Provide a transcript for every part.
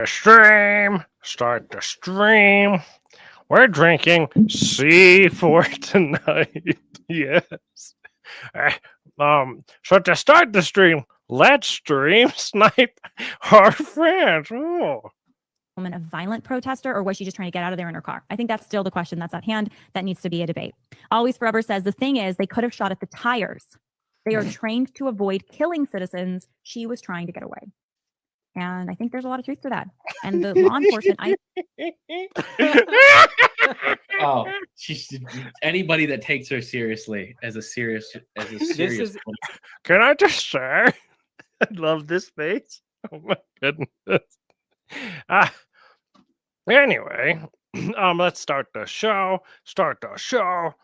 Start the stream. We're drinking C4 tonight. Yes. Uh, so to start the stream, let's stream snipe our friends. Oh. A violent protester, or was she just trying to get out of there in her car? I think that's still the question that's at hand. That needs to be a debate. Always Forever says the thing is they could have shot at the tires. They are trained to avoid killing citizens. She was trying to get away. And I think there's a lot of truth to that. And the law enforcement, anybody that takes her seriously as a serious. Can I just say, I love this face. Oh my goodness. Anyway, let's start the show. Hello.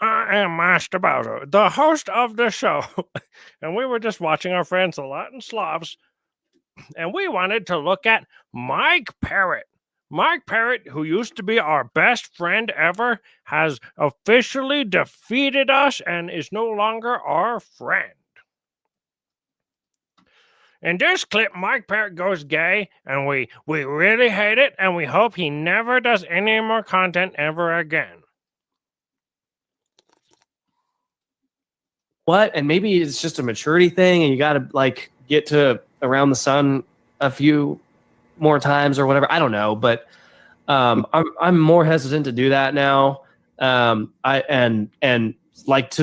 I am Master Bowser, the host of the show. And we were just watching our friends, the Latin Slavs, and we wanted to look at Mike Parrott. Mike Parrott, who used to be our best friend ever, has officially defeated us and is no longer our friend. In this clip, Mike Parrott goes gay, and we really hate it, and we hope he never does any more content ever again. What? And maybe it's just a maturity thing, and you got to get to around the sun a few more times or whatever. I don't know, but I'm more hesitant to do that now. To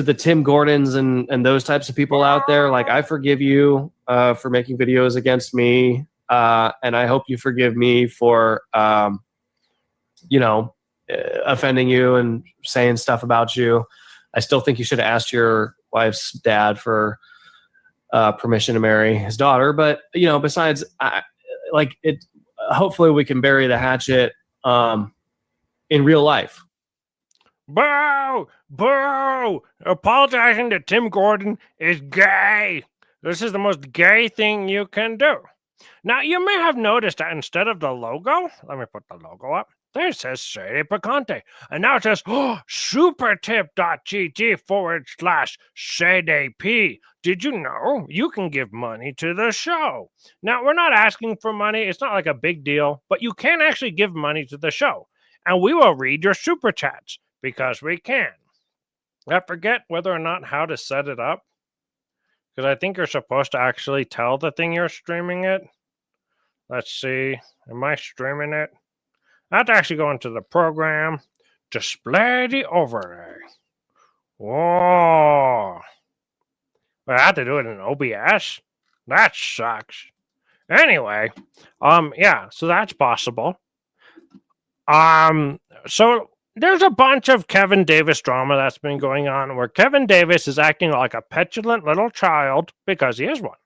the Tim Gordons and those types of people out there, I forgive you for making videos against me, and I hope you forgive me for offending you and saying stuff about you. I still think you should have asked your wife's dad for permission to marry his daughter, but besides, hopefully we can bury the hatchet in real life. Boo! Apologizing to Tim Gordon is gay. This is the most gay thing you can do. Now, you may have noticed that instead of the logo, let me put the logo up, there it says Sede Picante. And now it says supertip.gg/SedeP. Did you know you can give money to the show? Now, we're not asking for money. It's not like a big deal, but you can actually give money to the show. And we will read your super chats because we can. I forget whether or not how to set it up, because I think you're supposed to actually tell the thing you're streaming it. Let's see. Am I streaming it? I have to actually go into the program, display the overlay. Whoa. I have to do it in OBS? That sucks. Anyway, so that's possible. So there's a bunch of Kevin Davis drama that's been going on where Kevin Davis is acting like a petulant little child because he is one.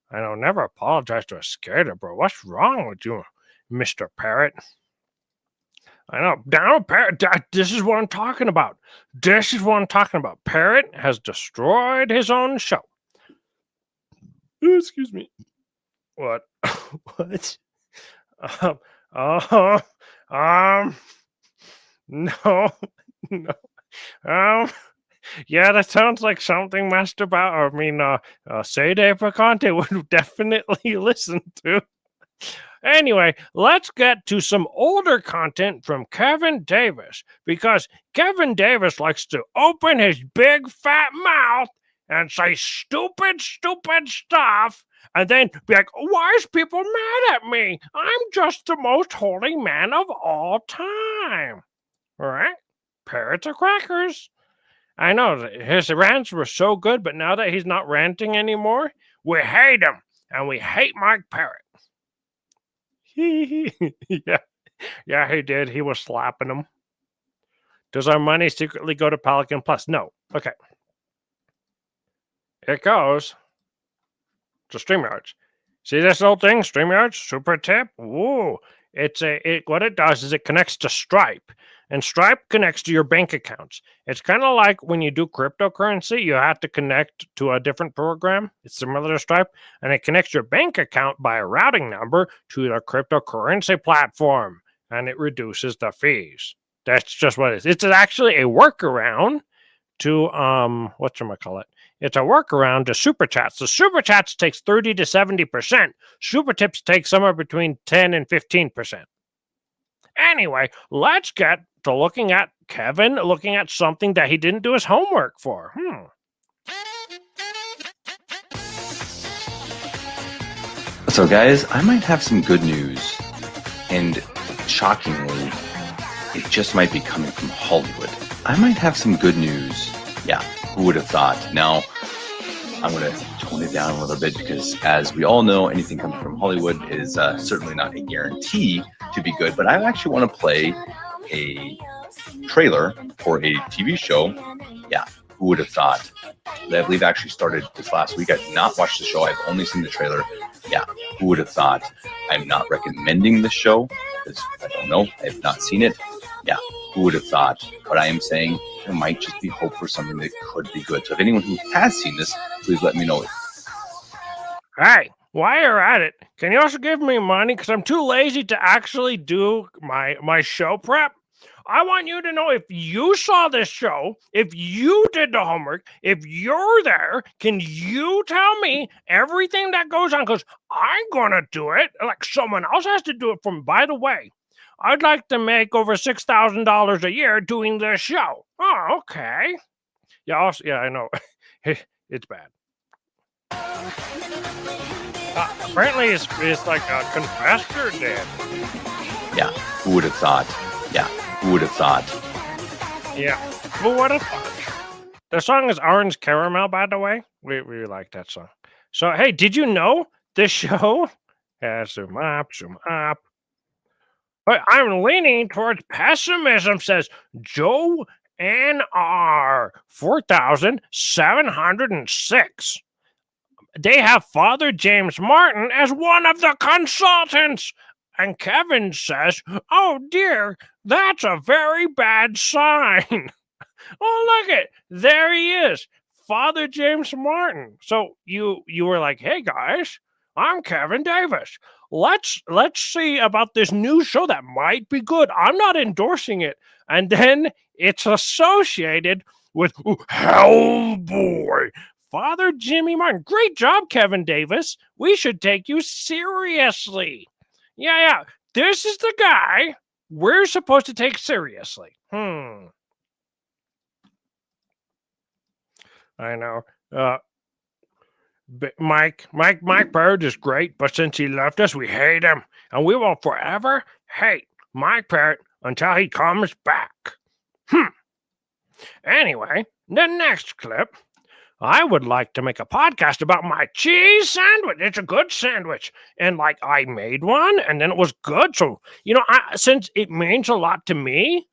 I don't never apologize to a skater, bro. What's wrong with you, Mr. Parrott? I know. Down Parrott. This is what I'm talking about. Parrott has destroyed his own show. Excuse me. What? What? No. Yeah, that sounds like something Master Sede Picante would definitely listen to. Anyway, let's get to some older content from Kevin Davis, because Kevin Davis likes to open his big fat mouth and say stupid stuff, and then be like, why is people mad at me? I'm just the most holy man of all time. Right? Parrots are crackers. I know, his rants were so good, but now that he's not ranting anymore, we hate him, and we hate Mike Parrott. Yeah, he did. He was slapping him. Does our money secretly go to Pelican Plus? No. Okay. It goes to StreamYards. See this little thing, StreamYards? Super tip? Ooh. What it does is it connects to Stripe, and Stripe connects to your bank accounts. It's kind of like when you do cryptocurrency, you have to connect to a different program. It's similar to Stripe, and it connects your bank account by a routing number to the cryptocurrency platform, and it reduces the fees. That's just what it is. It's actually a workaround to whatchamacallit. It's a workaround to super chats. The super chats takes 30 to 70%. Super tips take somewhere between 10 and 15%. Anyway, let's get to looking at Kevin looking at something that he didn't do his homework for. So, guys, I might have some good news. And shockingly, it just might be coming from Hollywood. I might have some good news. Yeah, who would have thought? Now, I'm going to tone it down a little bit because, as we all know, anything coming from Hollywood is certainly not a guarantee to be good. But I actually want to play a trailer for a TV show. Yeah, who would have thought? I believe actually started this last week. I've not watched the show. I've only seen the trailer. Yeah, who would have thought? I'm not recommending the show because I don't know. I have not seen it. Yeah, who would have thought? But I am saying there might just be hope for something that could be good. So if anyone who has seen this, please let me know. Hey, while you're at it, can you also give me money? Because I'm too lazy to actually do my show prep. I want you to know if you saw this show, if you did the homework, if you're there, can you tell me everything that goes on? Because I'm going to do it. Like someone else has to do it for me. By the way, I'd like to make over $6,000 a year doing this show. Oh, okay. Yeah, I know. It's bad. Apparently, it's like a confessor did. Yeah, who would have thought? Yeah, who would have thought? Yeah, who would have thought? The song is Orange Caramel, by the way. We like that song. So, hey, did you know this show has zoom up. But I'm leaning towards pessimism, says Joe NR 4706. They have Father James Martin as one of the consultants. And Kevin says, oh dear, that's a very bad sign. Oh, look it. There he is. Father James Martin. So you were like, hey guys, I'm Kevin Davis. Let's see about this new show that might be good. I'm not endorsing it. And then it's associated with Hellboy. Father Jimmy Martin. Great job, Kevin Davis. We should take you seriously. Yeah. This is the guy we're supposed to take seriously. I know. Mike Bird is great, but since he left us, we hate him. And we will forever hate Mike Parrott until he comes back. Anyway, the next clip. I would like to make a podcast about my cheese sandwich. It's a good sandwich. And I made one and then it was good. So, since it means a lot to me,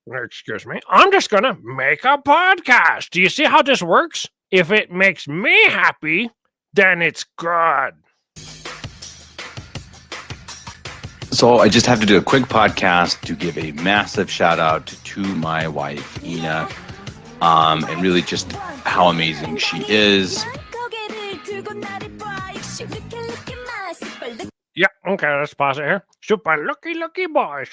excuse me, I'm just going to make a podcast. Do you see how this works? If it makes me happy, then it's good. So I just have to do a quick podcast to give a massive shout out to my wife, Ina. And really just how amazing she is. Yeah, okay, let's pause it here. Super lucky boy.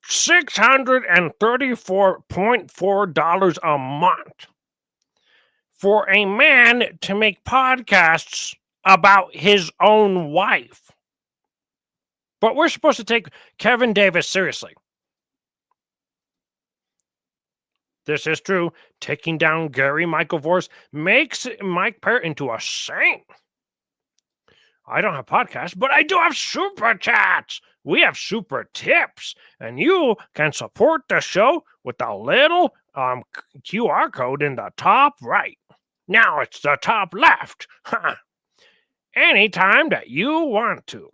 $634.4 a month for a man to make podcasts about his own wife. But we're supposed to take Kevin Davis seriously. This is true. Taking down Gary Michael Vorse makes Mike Parrott into a saint. I don't have podcasts, but I do have super chats. We have super tips, and you can support the show with the little QR code in the top right. Now it's the top left. Anytime that you want to.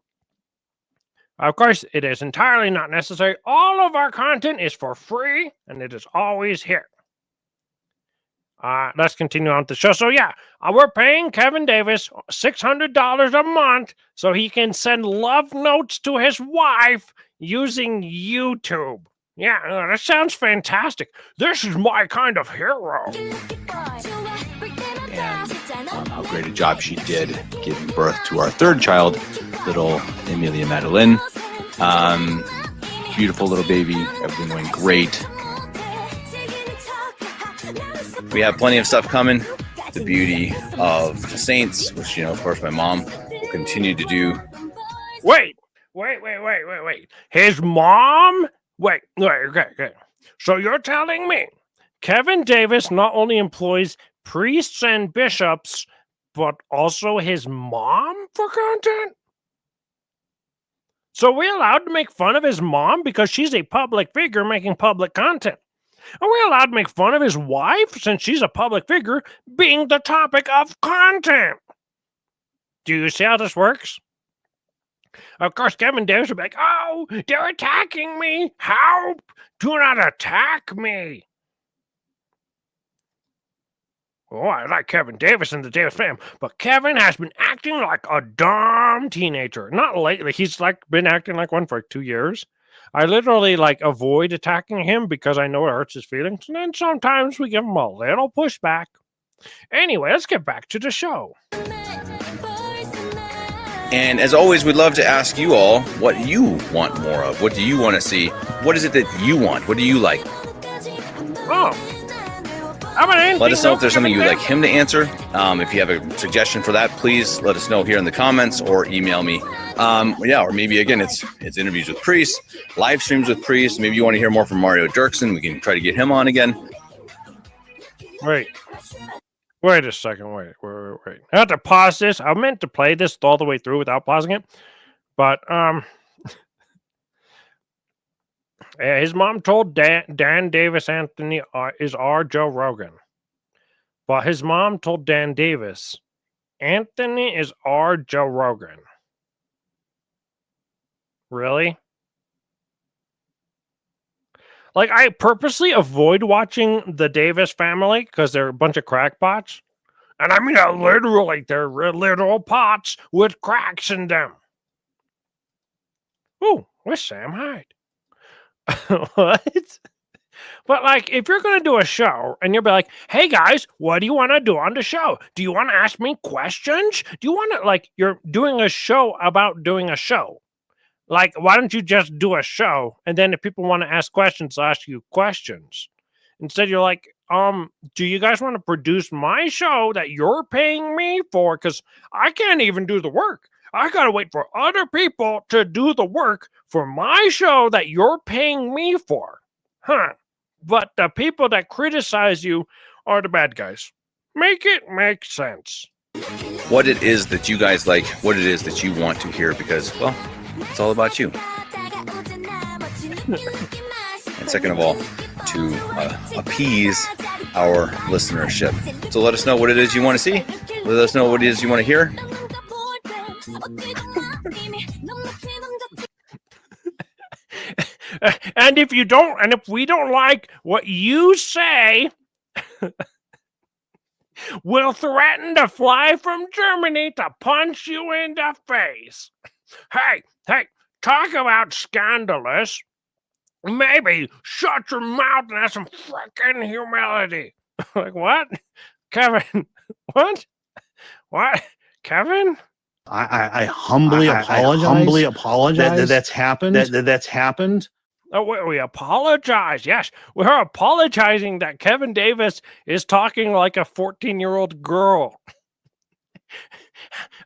Of course, it is entirely not necessary. All of our content is for free, and it is always here. Let's continue on with the show. So, we're paying Kevin Davis $600 a month so he can send love notes to his wife using YouTube. Yeah, that sounds fantastic. This is my kind of hero. And how great a job she did giving birth to our third child, little Amelia Madeline. Beautiful little baby. Everything went great. we have plenty of stuff coming. The beauty of the Saints, which, of course, my mom will continue to do. Wait. His mom? Wait, okay. So you're telling me Kevin Davis not only employs priests and bishops, but also his mom for content? So we're allowed to make fun of his mom because she's a public figure making public content? Are we allowed to make fun of his wife since she's a public figure being the topic of content? Do you see how this works? Of course, Kevin Davis would be like, oh, they're attacking me. Help! Do not attack me. Oh, I like Kevin Davis and the Davis fam, but Kevin has been acting like a dumb teenager. Not lately. He's been acting like one for 2 years. I literally avoid attacking him because I know it hurts his feelings, and then sometimes we give him a little pushback. Anyway, let's get back to the show. And as always, we'd love to ask you all what you want more of. What do you want to see? What is it that you want? What do you like? Oh. Let us know if there's something you'd like him to answer. If you have a suggestion for that, please let us know here in the comments or email me. Or maybe, again, it's interviews with priests, live streams with priests. Maybe you want to hear more from Mario Dirksen. We can try to get him on again. Wait a second. Wait. I have to pause this. I meant to play this all the way through without pausing it. But, his mom told Dan Davis Anthony is our Joe Rogan. But his mom told Dan Davis, Anthony is our Joe Rogan. Really? I purposely avoid watching the Davis family because they're a bunch of crackpots. And I mean, literally, they're literal pots with cracks in them. Ooh, where's Sam Hyde? What? But if you're going to do a show and you'll be like, hey guys, what do you want to do on the show? Do you want to ask me questions? Do you want to, you're doing a show about doing a show? Why don't you just do a show, and then if people want to ask questions, they'll ask you questions. Instead, you're like, do you guys want to produce my show that you're paying me for? Because I can't even do the work. I got to wait for other people to do the work for my show that you're paying me for. Huh. But the people that criticize you are the bad guys. Make it make sense. What it is that you guys like, what it is that you want to hear, because, well, it's all about you. And second of all, to appease our listenership. So let us know what it is you want to see. Let us know what it is you want to hear. And if we don't like what you say, we'll threaten to fly from Germany to punch you in the face. Hey, talk about scandalous. Maybe shut your mouth and have some freaking humility. What? Kevin, what? What? Kevin? I humbly apologize. That's happened. That's happened. Oh, we apologize. Yes, we're apologizing that Kevin Davis is talking like a 14-year-old girl.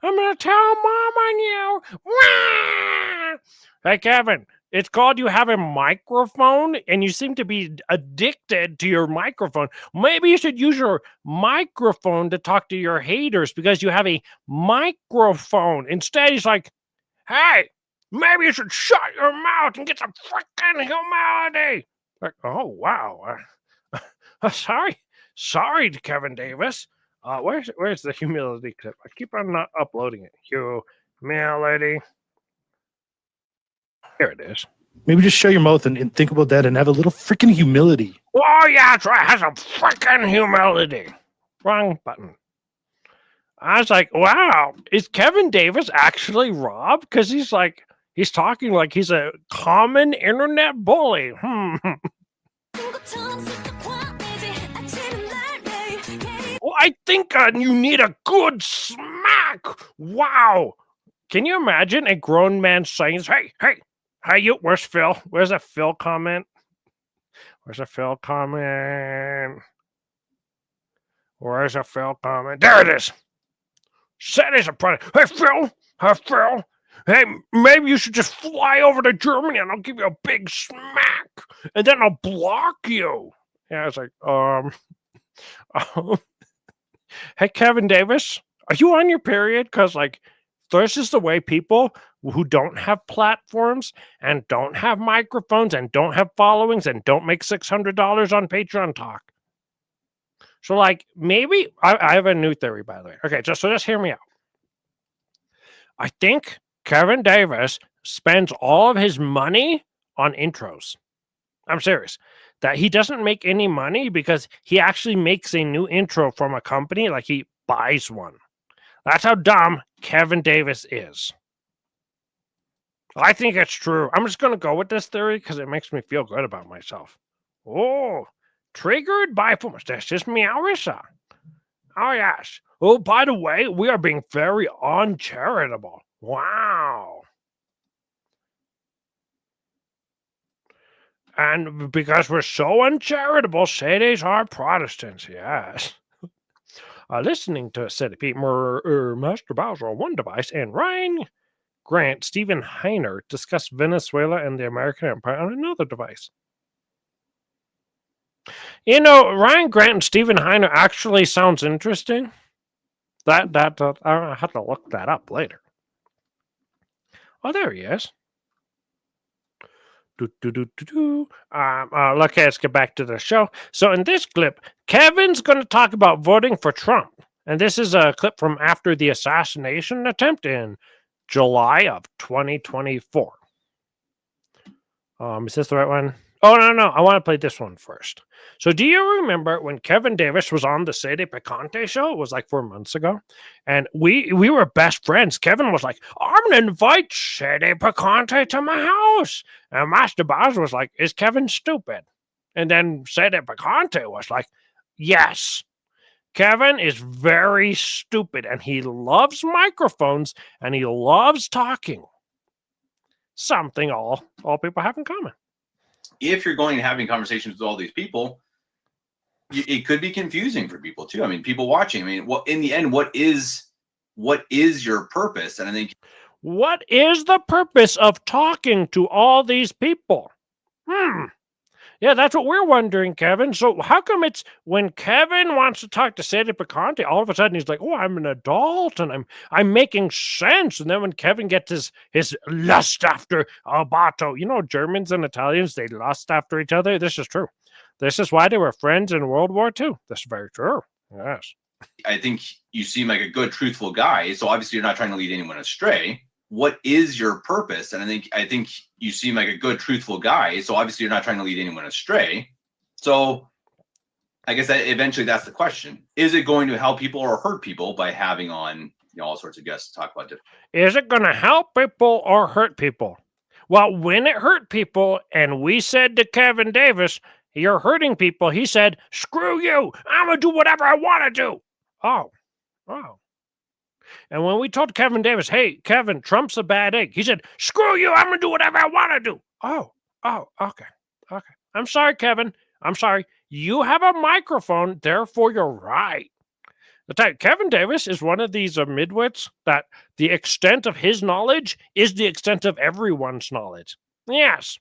I'm going to tell Mom on you. Wah! Hey, Kevin, it's called you have a microphone, and you seem to be addicted to your microphone. Maybe you should use your microphone to talk to your haters because you have a microphone. Instead, he's like, hey, maybe you should shut your mouth and get some freaking humility. Oh, wow. Sorry, Kevin Davis. Where's the humility clip? I keep on not uploading it. Humility. Here it is. Maybe just shut your mouth and think about that and have a little freaking humility. Oh, yeah, that's right. Have some freaking humility. Wrong button. I was like, wow, is Kevin Davis actually Rob? Because he's talking like he's a common internet bully. Well, I think you need a good smack. Wow. Can you imagine a grown man saying, hey, you, where's Phil? Where's a Phil comment? Where's a Phil comment? There it is. Said he's a predator. Hey, Phil. Hey, Phil. Hey, maybe you should just fly over to Germany and I'll give you a big smack. And then I'll block you. Yeah, I was like, hey, Kevin Davis, are you on your period? Because, like, this is the way people who don't have platforms and don't have microphones and don't have followings and don't make $600 on Patreon talk. So, like, maybe I have a new theory, by the way. Okay, just hear me out. I think Kevin Davis spends all of his money on intros. I'm serious. That he doesn't make any money because he actually makes a new intro from a company, like he buys one. That's how dumb Kevin Davis is. I think it's true. I'm just going to go with this theory because it makes me feel good about myself. Oh, triggered by that's just Meowrissa. Oh, yes. Oh, by the way, we are being very uncharitable. Wow. And because we're so uncharitable, Sadies are Protestants, yes. Listening to Sadie Pete, Master Bowser on one device, and Ryan Grant, Stephen Heiner discuss Venezuela and the American Empire on another device. You know, Ryan Grant and Stephen Heiner actually sounds interesting. I have to look that up later. Oh, there he is. Okay, let's get back to the show. So in this clip, Kevin's going to talk about voting for Trump. And this is a clip from after the assassination attempt in July of 2024. Is this the right one? Oh, no. I want to play this one first. So do you remember when Kevin Davis was on the Sede Picante show? It was like 4 months ago. And we were best friends. Kevin was like, I'm going to invite Sede Picante to my house. And Master Bowser was like, is Kevin stupid? And then Sede Picante was like, yes. Kevin is very stupid. And he loves microphones. And he loves talking. Something all people have in common. If you're going and having conversations with all these people, it could be confusing for people too. I mean, people watching. I mean, well, in the end, what is your purpose? And I think, what is the purpose of talking to all these people? Yeah, that's what we're wondering, Kevin. So how come it's when Kevin wants to talk to Sede Picante, all of a sudden he's like, oh, I'm an adult and I'm making sense. And then when Kevin gets his lust after Albato, you know, Germans and Italians, they lust after each other. This is true. This is why they were friends in World War II. This is very true. Yes. I think you seem like a good, truthful guy. So obviously you're not trying to lead anyone astray. What is your purpose? And I think you seem like a good, truthful guy. So obviously you're not trying to lead anyone astray. So I guess that eventually that's the question. Is it going to help people or hurt people by having on, you know, all sorts of guests to talk about different? Is it going to help people or hurt people? Well, when it hurt people and we said to Kevin Davis, you're hurting people, he said, screw you. I'm going to do whatever I want to do. Oh. And when we told Kevin Davis, hey, Kevin, Trump's a bad egg, he said, screw you, I'm going to do whatever I want to do. Oh, okay. I'm sorry, Kevin. I'm sorry. You have a microphone, therefore you're right. Kevin Davis is one of these midwits that the extent of his knowledge is the extent of everyone's knowledge. Yes,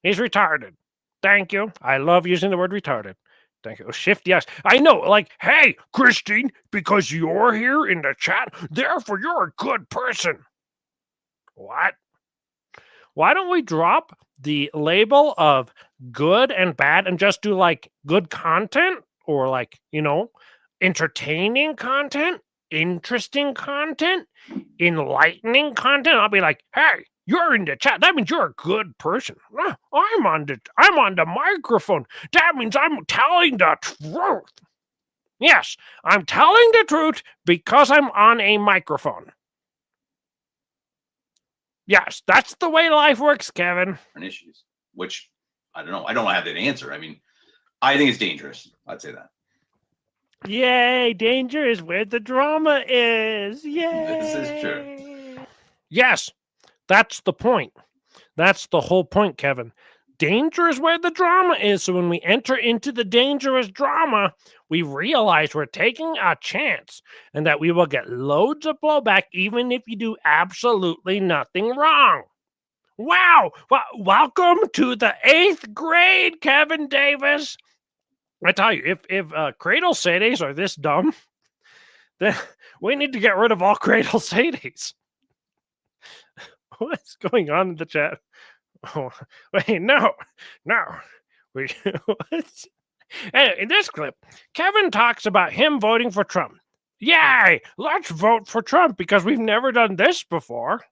he's retarded. Thank you. I love using the word retarded. Thank you. Shift yes. I know, like, hey, Christine, because you're here in the chat, therefore you're a good person. What? Why don't we drop the label of good and bad and just do like good content or like, you know, entertaining content, interesting content, enlightening content? I'll be like, hey, you're in the chat. That means you're a good person. I'm on the microphone. That means I'm telling the truth. Yes, I'm telling the truth because I'm on a microphone. Yes, that's the way life works, Kevin. Issues, which I don't know. I don't have that answer. I mean, I think it's dangerous. I'd say that. Yay, danger is where the drama is. Yay. This is true. Yes. That's the point. That's the whole point, Kevin. danger is where the drama is. So when we enter into the dangerous drama, we realize we're taking a chance and that we will get loads of blowback even if you do absolutely nothing wrong. Wow! Welcome to the 8th grade, Kevin Davis. I tell you, if Cradle Sadies are this dumb, then we need to get rid of all Cradle Sadies. What's going on in the chat? Oh, wait, no. What? Anyway, in this clip, Kevin talks about him voting for Trump. Yay! Let's vote for Trump because we've never done this before.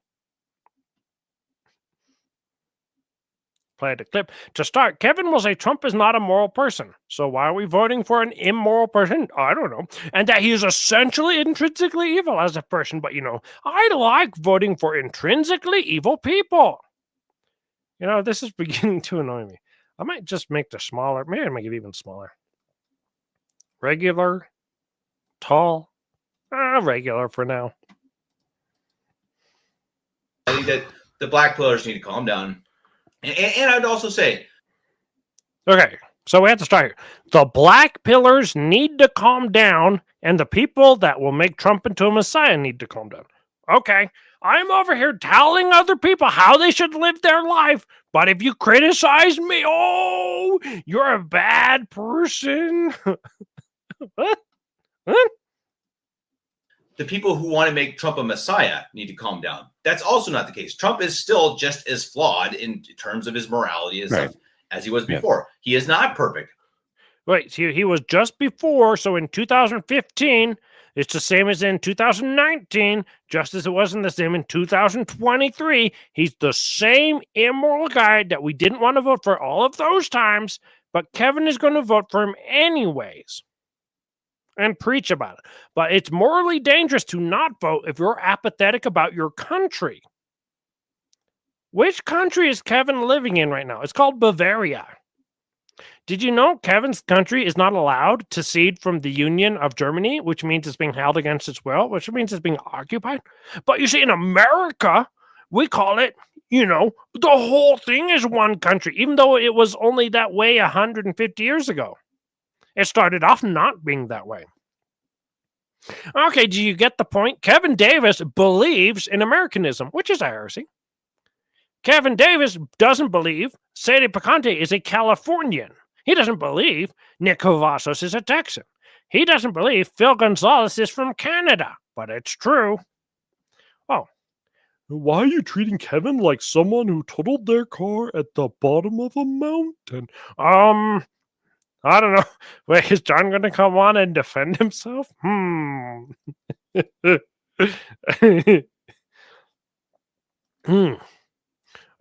Play the clip. To start, Kevin will say Trump is not a moral person. So why are we voting for an immoral person? I don't know. And that he is essentially intrinsically evil as a person. But, I like voting for intrinsically evil people. This is beginning to annoy me. I might just make this smaller. Maybe I'll make it even smaller. Regular. Tall. Regular for now. I think that the black pillars need to calm down. And I'd also say... Okay, so we have to start here. The black pillars need to calm down, and the people that will make Trump into a messiah need to calm down. Okay, I'm over here telling other people how they should live their life, but if you criticize me, you're a bad person. What? The people who want to make Trump a messiah need to calm down. That's also not the case. Trump is still just as flawed in terms of his morality as he was before. He is not perfect. Right. He was just before. So in 2015, it's the same as in 2019, just as it wasn't the same in 2023. He's the same immoral guy that we didn't want to vote for all of those times, but Kevin is going to vote for him anyways. And preach about it. But it's morally dangerous to not vote if you're apathetic about your country. Which country is Kevin living in right now? It's called Bavaria. Did you know Kevin's country is not allowed to secede from the Union of Germany, which means it's being held against its will, which means it's being occupied? But you see, in America, we call it, the whole thing is one country, even though it was only that way 150 years ago. It started off not being that way. Okay, do you get the point? Kevin Davis believes in Americanism, which is a heresy. Kevin Davis doesn't believe Sadie Picante is a Californian. He doesn't believe Nick Cavazos is a Texan. He doesn't believe Phil Gonzalez is from Canada, but it's true. Oh, why are you treating Kevin like someone who totaled their car at the bottom of a mountain? I don't know. Wait, is John going to come on and defend himself? I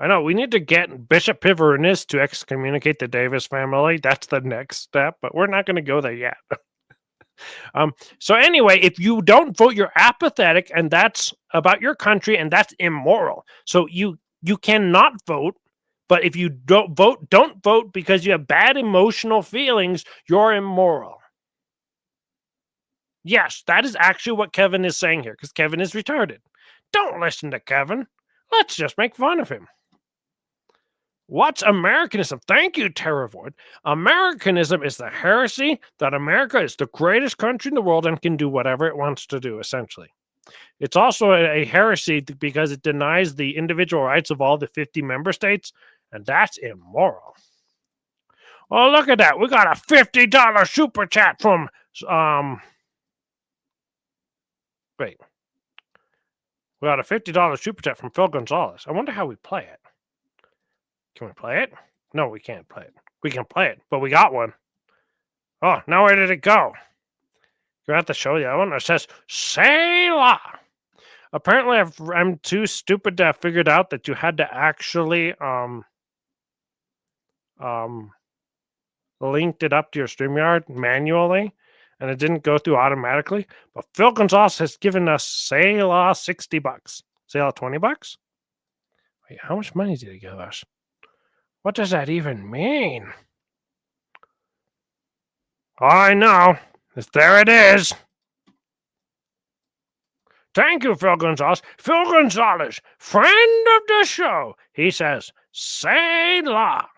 know. We need to get Bishop Pivernis to excommunicate the Davis family. That's the next step, but we're not going to go there yet. So anyway, if you don't vote, you're apathetic, and that's about your country, and that's immoral. So you cannot vote. But if you don't vote because you have bad emotional feelings, you're immoral. Yes, that is actually what Kevin is saying here, because Kevin is retarded. Don't listen to Kevin. Let's just make fun of him. What's Americanism? Thank you, Terravoid. Americanism is the heresy that America is the greatest country in the world and can do whatever it wants to do, essentially. It's also a heresy because it denies the individual rights of all the 50 member states, and that's immoral. Oh, look at that. We got a $50 super chat from, wait. We got a $50 super chat from Phil Gonzalez. I wonder how we play it. Can we play it? No, we can't play it. We can play it, but we got one. Oh, now where did it go? You have to show you that one. It says, Selah. Apparently, I'm too stupid to have figured out that you had to actually linked it up to your StreamYard manually, and it didn't go through automatically. But Phil Gonzalez has given us Selah $60. Selah $20? Wait, how much money did he give us? What does that even mean? Oh, I know. There it is. Thank you, Phil Gonzalez. Phil Gonzalez, friend of the show. He says, Selah.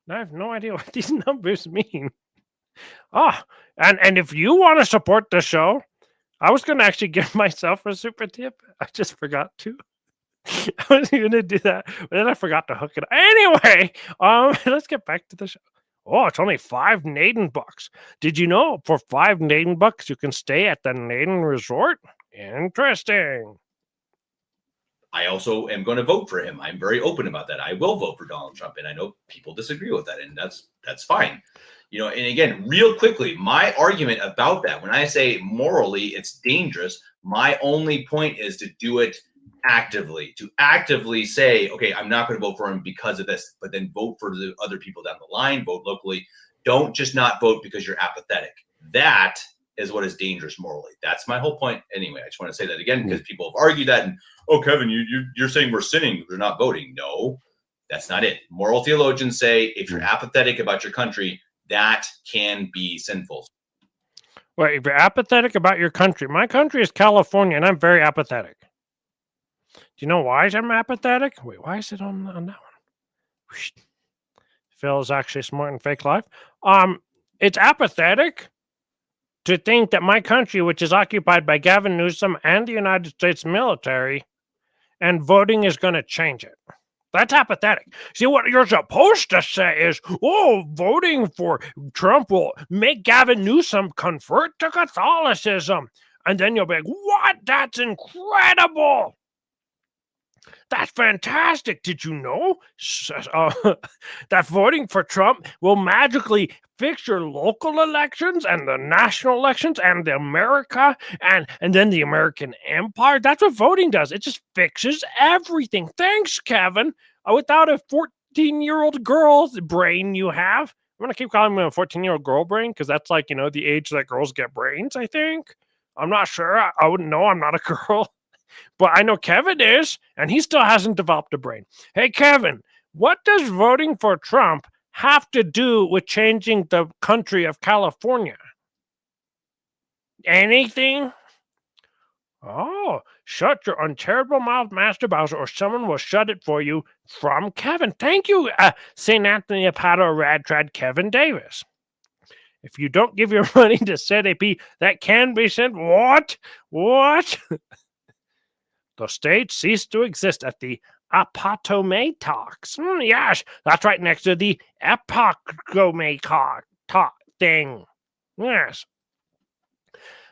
I have no idea what these numbers mean. And if you want to support the show, I was going to actually give myself a super tip. I just forgot to. I was going to do that, but then I forgot to hook it. Anyway, let's get back to the show. Oh, it's only $5 Naden bucks. Did you know for $5 Naden bucks you can stay at the Naden Resort? Interesting. I also am going to vote for him. I'm very open about that. I will vote for Donald Trump, and I know people disagree with that, and that's fine. You know, and again, real quickly, my argument about that, when I say morally it's dangerous, my only point is to do it actively, to actively say, okay, I'm not going to vote for him because of this, but then vote for the other people down the line, vote locally. Don't just not vote because you're apathetic. That is what is dangerous morally. That's my whole point. Anyway, I just want to say that again because people have argued that. And oh, Kevin, you're saying we're sinning. We're not voting. No, that's not it. Moral theologians say if you're apathetic about your country, that can be sinful. Wait, if you're apathetic about your country, my country is California, and I'm very apathetic. Do you know why I'm apathetic? Wait, why is it on that one? Phil is actually smart in fake life. It's apathetic to think that my country, which is occupied by Gavin Newsom and the United States military, and voting is going to change it. That's apathetic. See, what you're supposed to say is, oh, voting for Trump will make Gavin Newsom convert to Catholicism. And then you'll be like, what? That's incredible. That's fantastic. Did you know that voting for Trump will magically fix your local elections and the national elections and the America and then the American empire? That's what voting does. It just fixes everything. Thanks, Kevin. Without a 14-year-old girl's brain you have. I'm going to keep calling him a 14-year-old girl brain because that's like, you know, the age that girls get brains, I think. I'm not sure. I wouldn't know. I'm not a girl. But I know Kevin is, and he still hasn't developed a brain. Hey, Kevin, what does voting for Trump have to do with changing the country of California? Anything? Oh, shut your uncharitable mouth, Master Bowser, or someone will shut it for you from Kevin. Thank you, St. Anthony of Padua Radtrad Kevin Davis. If you don't give your money to CDP, that can be sent. What? What? The state ceased to exist at the Appomattox. Yes, that's right next to the Appomattox thing. Yes.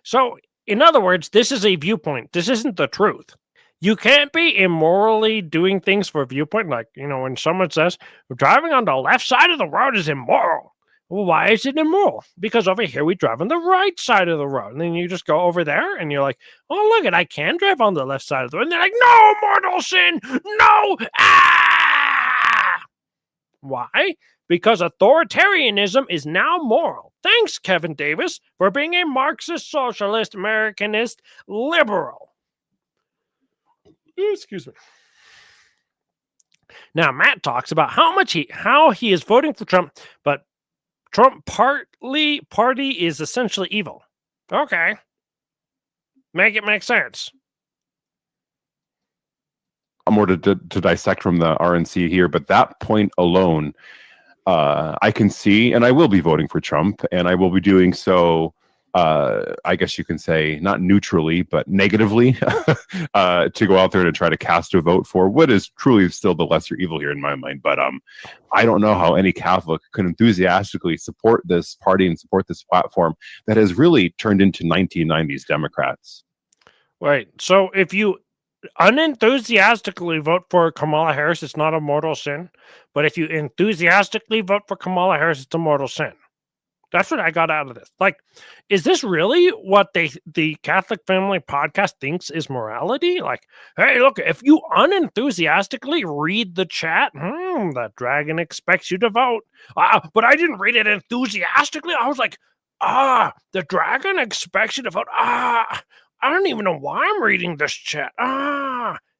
So, in other words, this is a viewpoint. This isn't the truth. You can't be immorally doing things for a viewpoint. Like, you know, when someone says, driving on the left side of the road is immoral. Well, why is it immoral? Because over here we drive on the right side of the road. And then you just go over there and you're like, oh, look, I can drive on the left side of the road. And they're like, no, mortal sin, no. Ah! Why? Because authoritarianism is now moral. Thanks, Kevin Davis, for being a Marxist, socialist, Americanist, liberal. Excuse me. Now, Matt talks about how he is voting for Trump, but Trump party is essentially evil. Okay. Make it make sense. I'm more to dissect from the RNC here, but that point alone, I can see, and I will be voting for Trump, and I will be doing so, I guess you can say, not neutrally, but negatively, to go out there to try to cast a vote for what is truly still the lesser evil here in my mind. But I don't know how any Catholic could enthusiastically support this party and support this platform that has really turned into 1990s Democrats. Right. So if you unenthusiastically vote for Kamala Harris, it's not a mortal sin. But if you enthusiastically vote for Kamala Harris, it's a mortal sin. That's what I got out of this. Like, is this really what the Catholic Family Podcast thinks is morality? Like, hey, look, if you unenthusiastically read the chat, the dragon expects you to vote. But I didn't read it enthusiastically. I was like, the dragon expects you to vote. I don't even know why I'm reading this chat.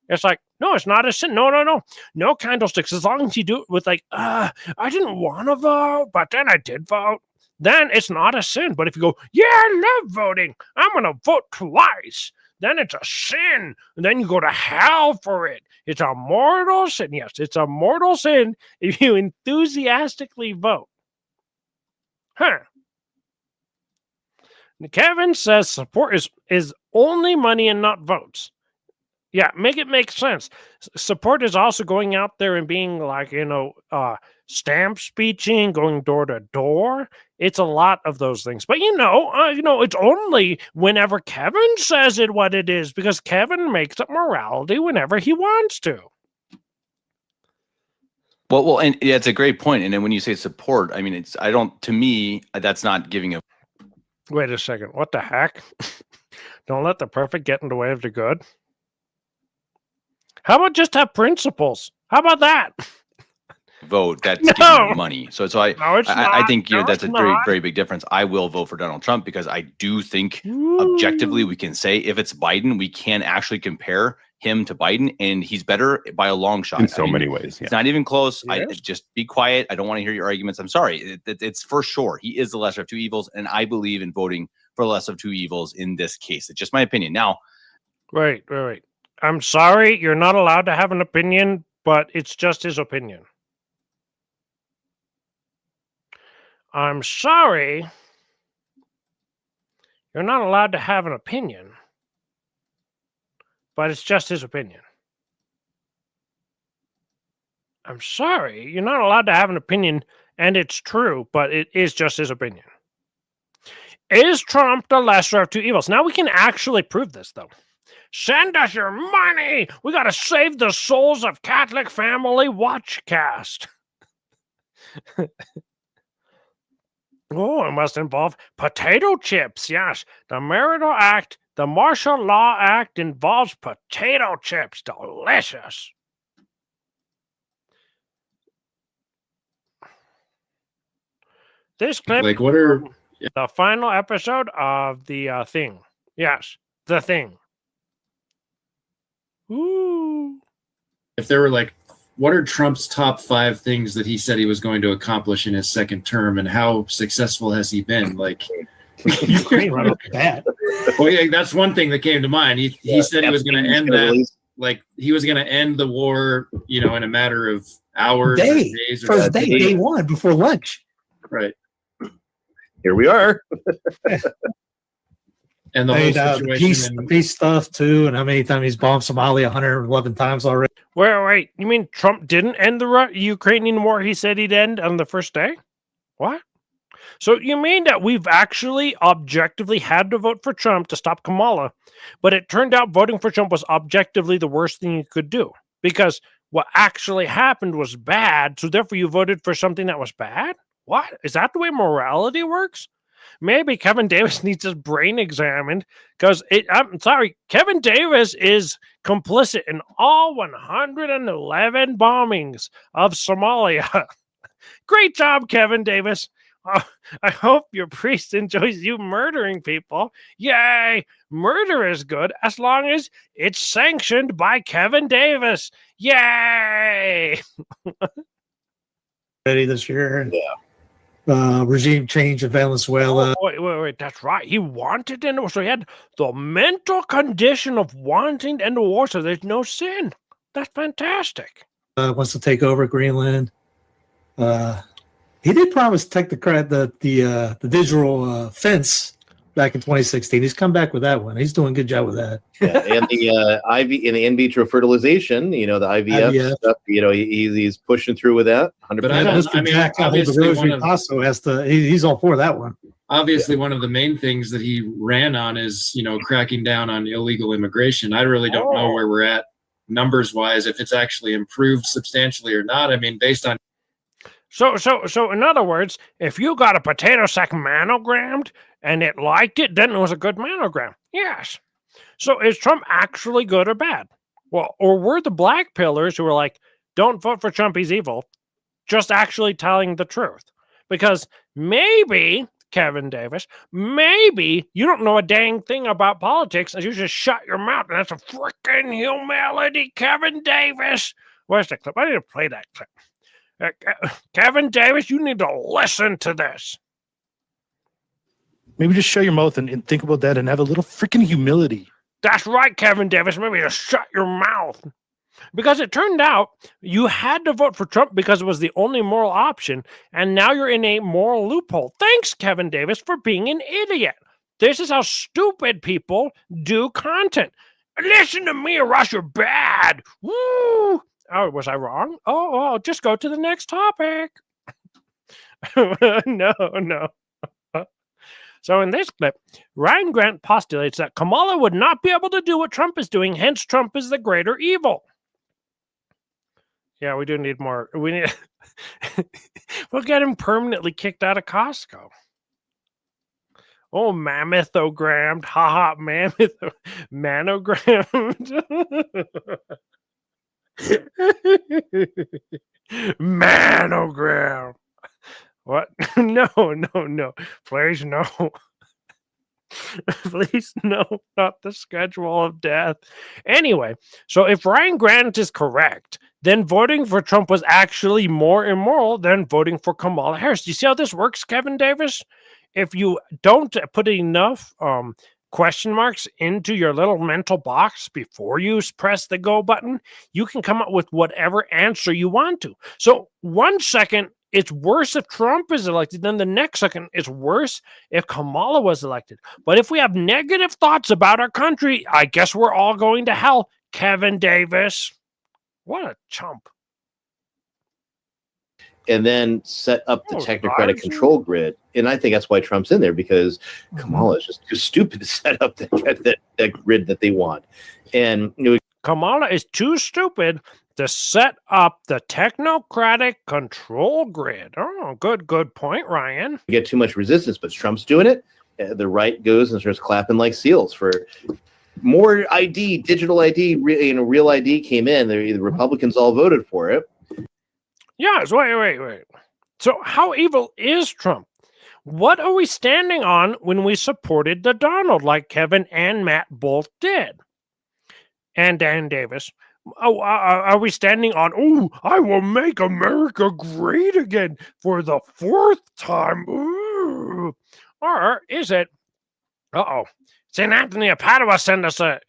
It's like, no, it's not a sin. No candlesticks. As long as you do it with like, I didn't want to vote, but then I did vote. then it's not a sin. But if you go, yeah, I love voting, I'm going to vote twice, then it's a sin. And then you go to hell for it. It's a mortal sin. Yes, it's a mortal sin if you enthusiastically vote. Huh. Kevin says support is only money and not votes. Yeah, make it make sense. Support is also going out there and being like, stamp speeching, going door to door. It's a lot of those things. But it's only whenever Kevin says it what it is, because Kevin makes up morality whenever he wants to. Well, and yeah, it's a great point. And then when you say support, I mean, to me, that's not giving a. Wait a second. What the heck? Don't let the perfect get in the way of the good. How about just have principles? How about that? Vote that's giving you money. So I think that's a very, very big difference. I will vote for Donald Trump because I do think objectively we can say if it's Biden, we can actually compare him to Biden, and he's better by a long shot. In so many ways. Yeah. It's not even close. Yes. I just be quiet. I don't want to hear your arguments. I'm sorry. It's for sure. He is the lesser of two evils, and I believe in voting for the lesser of two evils in this case. It's just my opinion. Now, Wait. I'm sorry, you're not allowed to have an opinion, but it's just his opinion. I'm sorry, you're not allowed to have an opinion, but it's just his opinion. I'm sorry, you're not allowed to have an opinion, and it's true, but it is just his opinion. Is Trump the lesser of two evils? Now we can actually prove this, though. Send us your money! We gotta save the souls of Catholic Family Watchcast. Oh, it must involve potato chips. Yes, the Marital Act, the Martial Law Act involves potato chips. Delicious. This clip, Like, what are the final episode of the Thing. Yes, The Thing. Ooh. if there were like, what are Trump's top 5 things that he said he was going to accomplish in his second term, and how successful has he been? Like, Ukraine right off the bat. well, yeah, that's one thing that came to mind. He said he was going to end that. Like, he was going to end the war, in a matter of hours, or days, or First day one before lunch. right? Here we are. And the whole situation. The peace stuff too, and how many times he's bombed Somalia 111 times already. Wait. You mean Trump didn't end the Ukrainian war he said he'd end on the first day? What? So you mean that we've actually objectively had to vote for Trump to stop Kamala, but it turned out voting for Trump was objectively the worst thing you could do because what actually happened was bad, so therefore you voted for something that was bad? What? Is that the way morality works? Maybe Kevin Davis needs his brain examined because I'm sorry, Kevin Davis is complicit in all 111 bombings of Somalia. Great job, Kevin Davis. I hope your priest enjoys you murdering people. Yay! Murder is good as long as it's sanctioned by Kevin Davis. Yay! Ready this year. Yeah. Regime change in Venezuela. Oh, wait, that's right. He wanted to end the war. So he had the mental condition of wanting to end the war, so there's no sin. That's fantastic. Wants to take over Greenland. He did promise to take the digital fence back in 2016. He's come back with that one. He's doing a good job with that. Yeah, and the in vitro fertilization, the IVF stuff, he's pushing through with that. 100%. But he's all for that one. Obviously, one of the main things that he ran on is, cracking down on illegal immigration. I really don't know where we're at numbers wise, if it's actually improved substantially or not. I mean, based on. So in other words, if you got a potato sack manogrammed and it liked it, then it was a good manogram. Yes. So is Trump actually good or bad? Well, or were the black pillars who were like, don't vote for Trump, he's evil, just actually telling the truth? Because maybe, Kevin Davis, maybe you don't know a dang thing about politics and you just shut your mouth, and that's a freaking humility, Kevin Davis. Where's the clip? I need to play that clip. Kevin Davis, you need to listen to this. Maybe just shut your mouth and think about that and have a little freaking humility. That's right, Kevin Davis. Maybe just shut your mouth. Because it turned out you had to vote for Trump because it was the only moral option, and now you're in a moral loophole. Thanks, Kevin Davis, for being an idiot. This is how stupid people do content. Listen to me or else you're bad. Woo! Oh, was I wrong? Oh, just go to the next topic. No. So in this clip, Ryan Grant postulates that Kamala would not be able to do what Trump is doing, hence Trump is the greater evil. Yeah, we do need more. We need. We'll get him permanently kicked out of Costco. Oh, mammethogrammed. Haha, mammoth. Manogrammed. Manogram. What? No. Please, no. Please, no. Not the schedule of death. Anyway, so if Ryan Grant is correct, then voting for Trump was actually more immoral than voting for Kamala Harris. Do you see how this works, Kevin Davis? If you don't put enough question marks into your little mental box before you press the go button, you can come up with whatever answer you want to. So 1 second, it's worse if Trump is elected, then the next second, it's worse if Kamala was elected. But if we have negative thoughts about our country, I guess we're all going to hell, Kevin Davis. What a chump. And then set up the technocratic control grid. And I think that's why Trump's in there, because Kamala is just too stupid to set up that grid that they want. And Kamala is too stupid to set up the technocratic control grid. Oh, good point, Ryan. Get too much resistance, but Trump's doing it. The right goes and starts clapping like seals for more ID, digital ID, real ID came in. The Republicans all voted for it. Yes, wait. So how evil is Trump? What are we standing on when we supported the Donald like Kevin and Matt both did? And Dan Davis. Are we standing on, I will make America great again for the 4th time? Ooh. Or is it, St. Anthony of Padua sent us a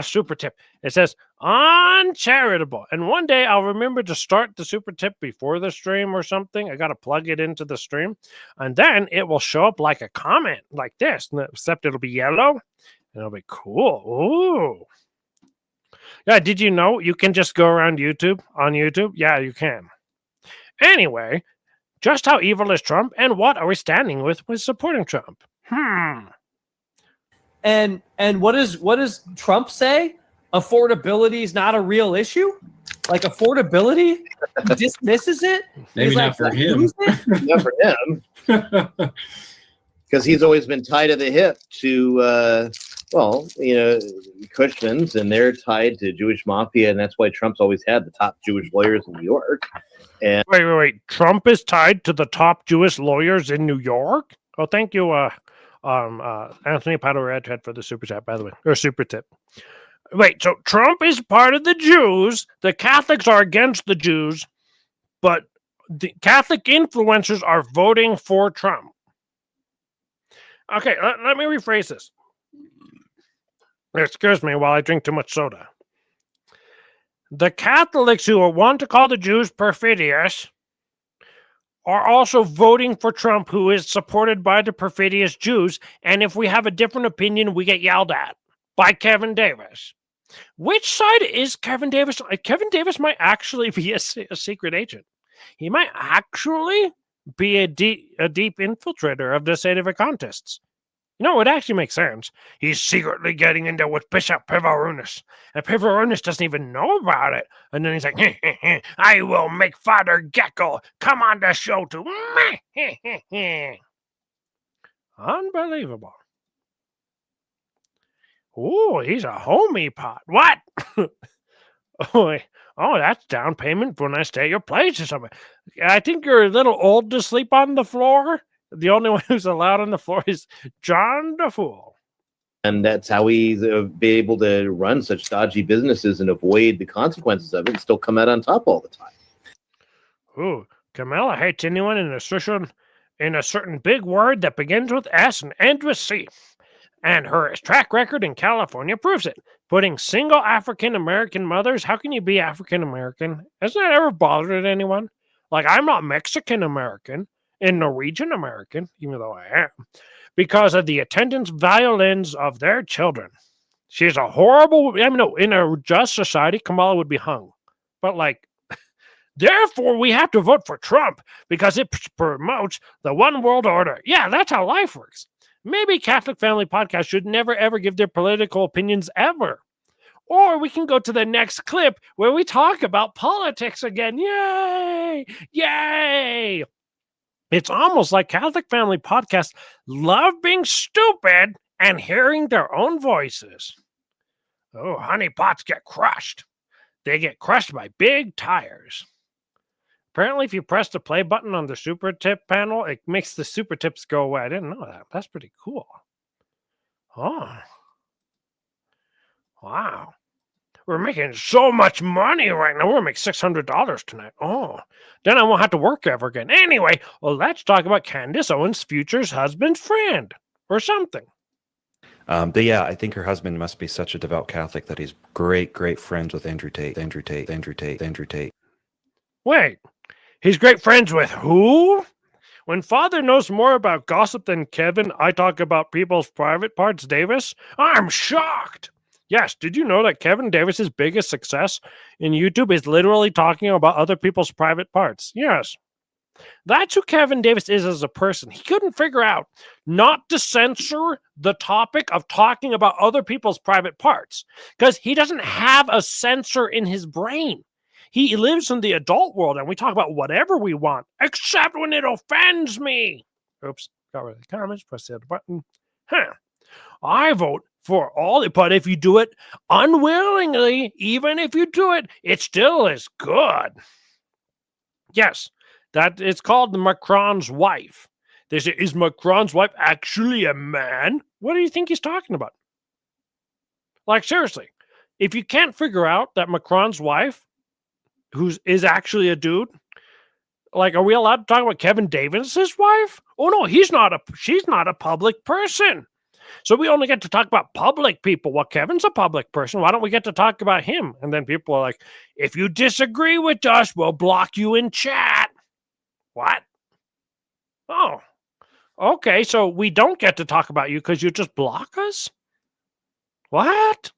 super tip. It says, uncharitable. And one day I'll remember to start the super tip before the stream or something. I got to plug it into the stream. And then it will show up like a comment like this, except it'll be yellow. And it'll be cool. Ooh. Yeah, did you know you can just go around YouTube on YouTube? Yeah, you can. Anyway, just how evil is Trump and what are we standing with supporting Trump? And what does Trump say? Affordability is not a real issue? Like affordability? He dismisses it? Maybe not for him. Not for him. Because he's always been tied to the hip to Cushman's, and they're tied to Jewish mafia, and that's why Trump's always had the top Jewish lawyers in New York. And wait. Trump is tied to the top Jewish lawyers in New York? Oh, thank you, Anthony Padua Redhead for the super chat, by the way, or super tip. Wait, so Trump is part of the Jews. The Catholics are against the Jews, but the Catholic influencers are voting for Trump. Okay, let me rephrase this. Excuse me while I drink too much soda. The Catholics who want to call the Jews perfidious are also voting for Trump, who is supported by the perfidious Jews. And if we have a different opinion, we get yelled at by Kevin Davis. Which side is Kevin Davis? Kevin Davis might actually be a secret agent. He might actually be a deep infiltrator of the Sedevacantists. You know, it actually makes sense. He's secretly getting into with Bishop Pivarunas, and Pivarunas doesn't even know about it. And then he's like, I will make Father Gecko come on the show too. Unbelievable. Oh, he's a homie pot. What? Oh, that's down payment for when I stay at your place or something. I think you're a little old to sleep on the floor. The only one who's allowed on the floor is John DeFool. And that's how he's be able to run such dodgy businesses and avoid the consequences of it and still come out on top all the time. Ooh, Kamala hates anyone in a social in a certain big word that begins with S and ends with C. And her track record in California proves it. Putting single African American mothers, how can you be African American? Has that ever bothered anyone? Like, I'm not Mexican American and Norwegian American, even though I am, because of the attendance violins of their children. She's a horrible, I mean, no, in a just society, Kamala would be hung. But, like, therefore, we have to vote for Trump because it promotes the one world order. Yeah, that's how life works. Maybe Catholic Family Podcast should never, ever give their political opinions ever. Or we can go to the next clip where we talk about politics again. Yay! Yay! It's almost like Catholic Family Podcast love being stupid and hearing their own voices. Oh, honey pots get crushed. They get crushed by big tires. Apparently, if you press the play button on the super tip panel, it makes the super tips go away. I didn't know that. That's pretty cool. Oh. Wow. We're making so much money right now. We'll make $600 tonight. Oh. Then I won't have to work ever again. Anyway, well, let's talk about Candace Owens' future's husband's friend or something. But yeah, I think her husband must be such a devout Catholic that he's great friends with Andrew Tate. Wait. He's great friends with who? When Father knows more about gossip than Kevin, I talk about people's private parts, Davis. I'm shocked. Yes, did you know that Kevin Davis's biggest success in YouTube is literally talking about other people's private parts? Yes. That's who Kevin Davis is as a person. He couldn't figure out not to censor the topic of talking about other people's private parts because he doesn't have a censor in his brain. He lives in the adult world, and we talk about whatever we want, except when it offends me. Oops, got rid of the comments, press the other button. I vote for all, but if you do it unwillingly, even if you do it, it still is good. Yes, that it's called the Macron's wife. They say, is Macron's wife actually a man? What do you think he's talking about? Like, seriously, if you can't figure out that Macron's wife is actually a dude, like, are we allowed to talk about Kevin Davis's wife? Oh no, she's not a public person. So we only get to talk about public people. Well, Kevin's a public person. Why don't we get to talk about him? And then people are like, if you disagree with us, we'll block you in chat. What? Oh, okay. So we don't get to talk about you because you just block us? What?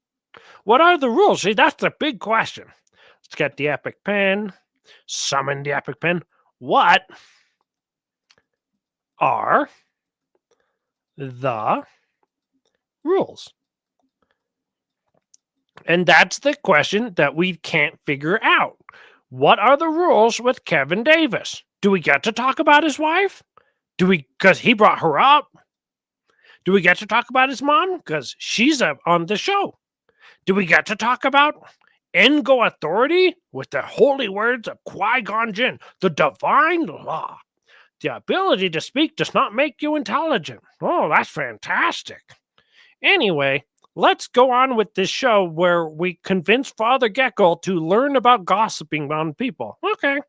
What are the rules? See, that's the big question. Let's get the epic pen. Summon the epic pen. What are the rules? And that's the question that we can't figure out. What are the rules with Kevin Davis? Do we get to talk about his wife? Because he brought her up? Do we get to talk about his mom? Because she's on the show. Do we get to talk about Engo authority with the holy words of Qui-Gon Jinn, the divine law? The ability to speak does not make you intelligent. Oh, that's fantastic. Anyway, let's go on with this show where we convince Father Geckle to learn about gossiping on people. Okay.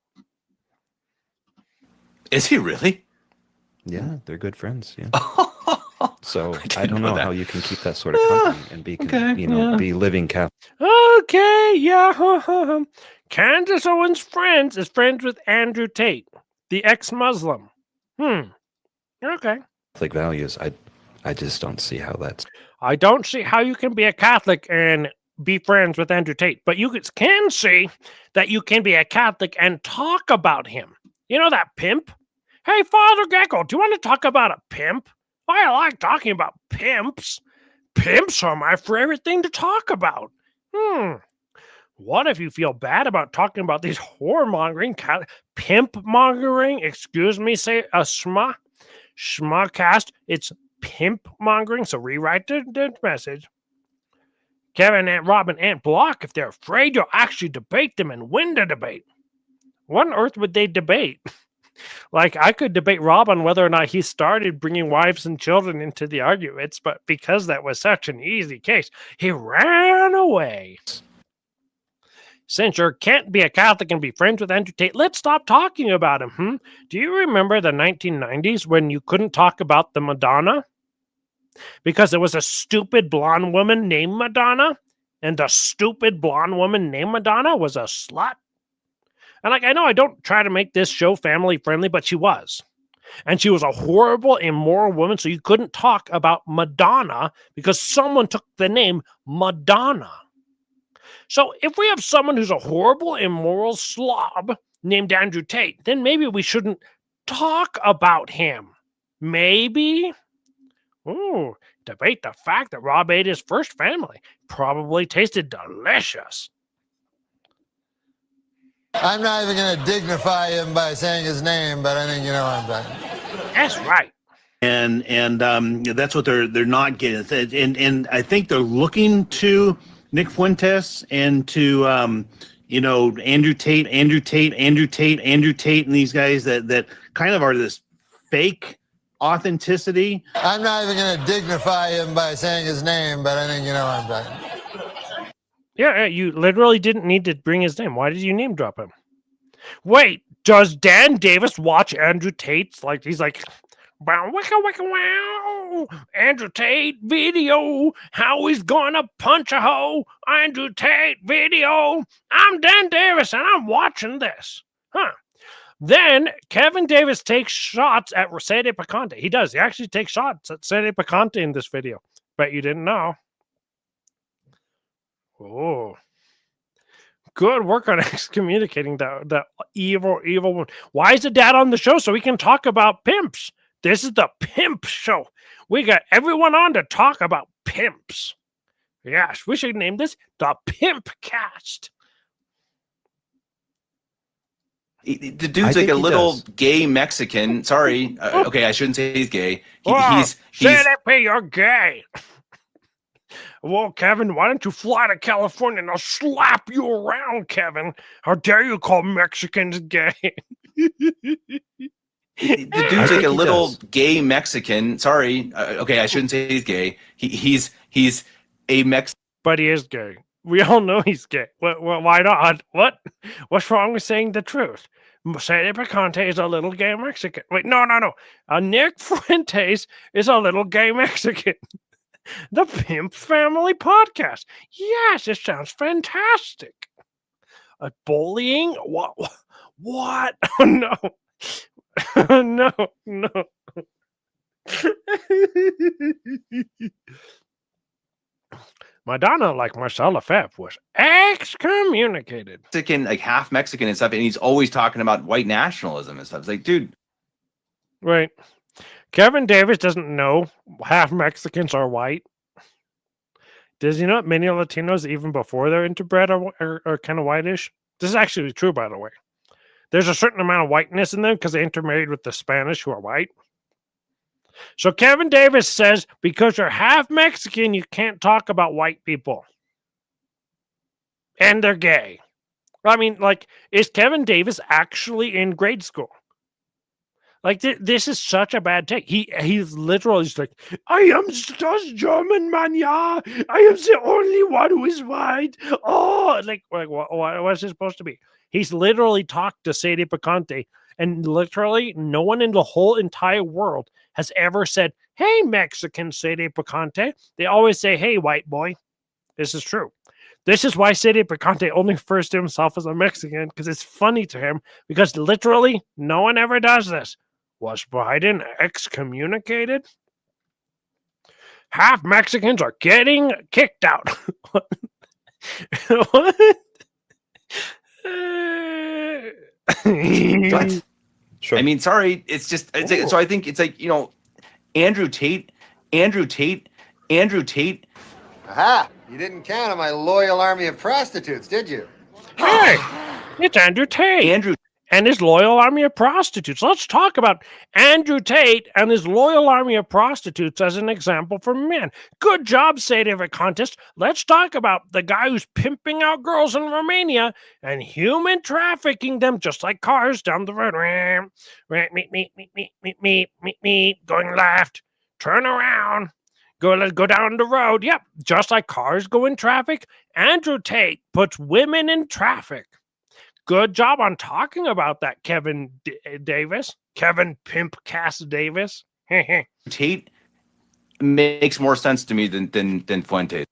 Is he really? Yeah, they're good friends. Yeah. So I don't know how you can keep that sort of company and be, be living Catholic. Okay, yeah. Candace Owens' friends is friends with Andrew Tate, the ex-Muslim. Okay. Catholic values. I just don't see how that's. I don't see how you can be a Catholic and be friends with Andrew Tate, but you can see that you can be a Catholic and talk about him. You know that pimp? Hey, Father Geckle, do you want to talk about a pimp? I like talking about pimps. Pimps are my favorite thing to talk about. What if you feel bad about talking about these whoremongering, pimp-mongering, excuse me, say a schmacast, it's pimp-mongering, so rewrite the message. Kevin and Robin and Block, if they're afraid, you'll actually debate them and win the debate. What on earth would they debate? Like, I could debate Rob on whether or not he started bringing wives and children into the arguments, but because that was such an easy case, he ran away. Since you can't be a Catholic and be friends with Andrew Tate, let's stop talking about him. Do you remember the 1990s when you couldn't talk about the Madonna? Because there was a stupid blonde woman named Madonna, and the stupid blonde woman named Madonna was a slut. And I know I don't try to make this show family friendly, but she was. And she was a horrible, immoral woman, so you couldn't talk about Madonna because someone took the name Madonna. So if we have someone who's a horrible, immoral slob named Andrew Tate, then maybe we shouldn't talk about him. Maybe? Ooh, debate the fact that Rob ate his first family. Probably tasted delicious. I'm not even going to dignify him by saying his name, but I think you know what I'm talking. That's right. And that's what they're not getting. And I think they're looking to Nick Fuentes and to Andrew Tate, and these guys that kind of are this fake authenticity. I'm not even going to dignify him by saying his name, but I think you know what I'm talking. Yeah, you literally didn't need to bring his name. Why did you name drop him? Wait, does Dan Davis watch Andrew Tate's? Like, he's like, wow, wicka, wicka, wow, Andrew Tate video, how he's gonna punch a hoe, Andrew Tate video, I'm Dan Davis and I'm watching this. Then Kevin Davis takes shots at Sede Picante. He does. He actually takes shots at Sede Picante in this video. Bet you didn't know. Oh. Good work on excommunicating that evil one. Why is the dad on the show? So we can talk about pimps. This is the pimp show. We got everyone on to talk about pimps. Yes, we should name this the Pimp Cast. The dude's like a little gay Mexican. Sorry. Okay, I shouldn't say he's gay. He's you're gay. Well, Kevin, why don't you fly to California and I'll slap you around, Kevin? How dare you call Mexicans gay? The dude's like a little gay Mexican. Sorry. Okay, I shouldn't say he's gay. He's a Mexican. But he is gay. We all know he's gay. Why not? What? What's wrong with saying the truth? Sede Picante is a little gay Mexican. Wait, no. Nick Fuentes is a little gay Mexican. The Pimp Family Podcast. Yes, it sounds fantastic. Bullying? What? Oh, no. No. Madonna, like Marcel Lefebvre, was excommunicated. Mexican, like half Mexican and stuff, and he's always talking about white nationalism and stuff. It's like, dude. Right. Kevin Davis doesn't know half Mexicans are white. Does he know that many Latinos, even before they're interbred, are kind of whitish? This is actually true, by the way. There's a certain amount of whiteness in them because they intermarried with the Spanish who are white. So Kevin Davis says, because you're half Mexican, you can't talk about white people. And they're gay. I mean, like, is Kevin Davis actually in grade school? Like, this is such a bad take. He's literally just like, I am just German man, yeah. I am the only one who is white. Oh, like what is it supposed to be? He's literally talked to Sede Picante, and literally no one in the whole entire world has ever said, hey, Mexican Sede Picante. They always say, hey, white boy. This is true. This is why Sede Picante only refers to himself as a Mexican, because it's funny to him, because literally no one ever does this. Was Biden excommunicated? Half Mexicans are getting kicked out. What? Sure. I mean, sorry. It's like, so I think it's like, Andrew Tate. Aha! You didn't count on my loyal army of prostitutes, did you? Hey, it's Andrew Tate. And his loyal army of prostitutes. Let's talk about Andrew Tate and his loyal army of prostitutes as an example for men. Good job, Sede Picante. Let's talk about the guy who's pimping out girls in Romania and human trafficking them just like cars down the road. Meet, going left, turn around, Let's go down the road. Yep, just like cars go in traffic, Andrew Tate puts women in traffic. Good job on talking about that, Kevin Davis. Kevin Pimpcast Davis. Tate makes more sense to me than Fuentes.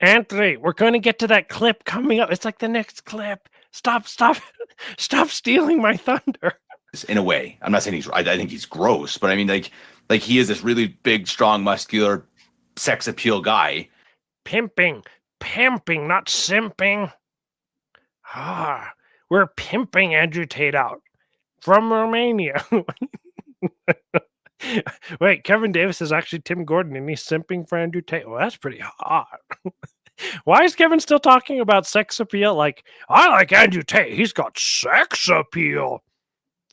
Anthony, we're going to get to that clip coming up. It's like the next clip. Stop stealing my thunder. In a way, I'm not saying I think he's gross, but I mean, like he is this really big, strong, muscular, sex appeal guy. Pimping, not simping. We're pimping Andrew Tate out from Romania. Wait, Kevin Davis is actually Tim Gordon, and he's simping for Andrew Tate. Well, that's pretty hot. Why is Kevin still talking about sex appeal? Like, I like Andrew Tate. He's got sex appeal.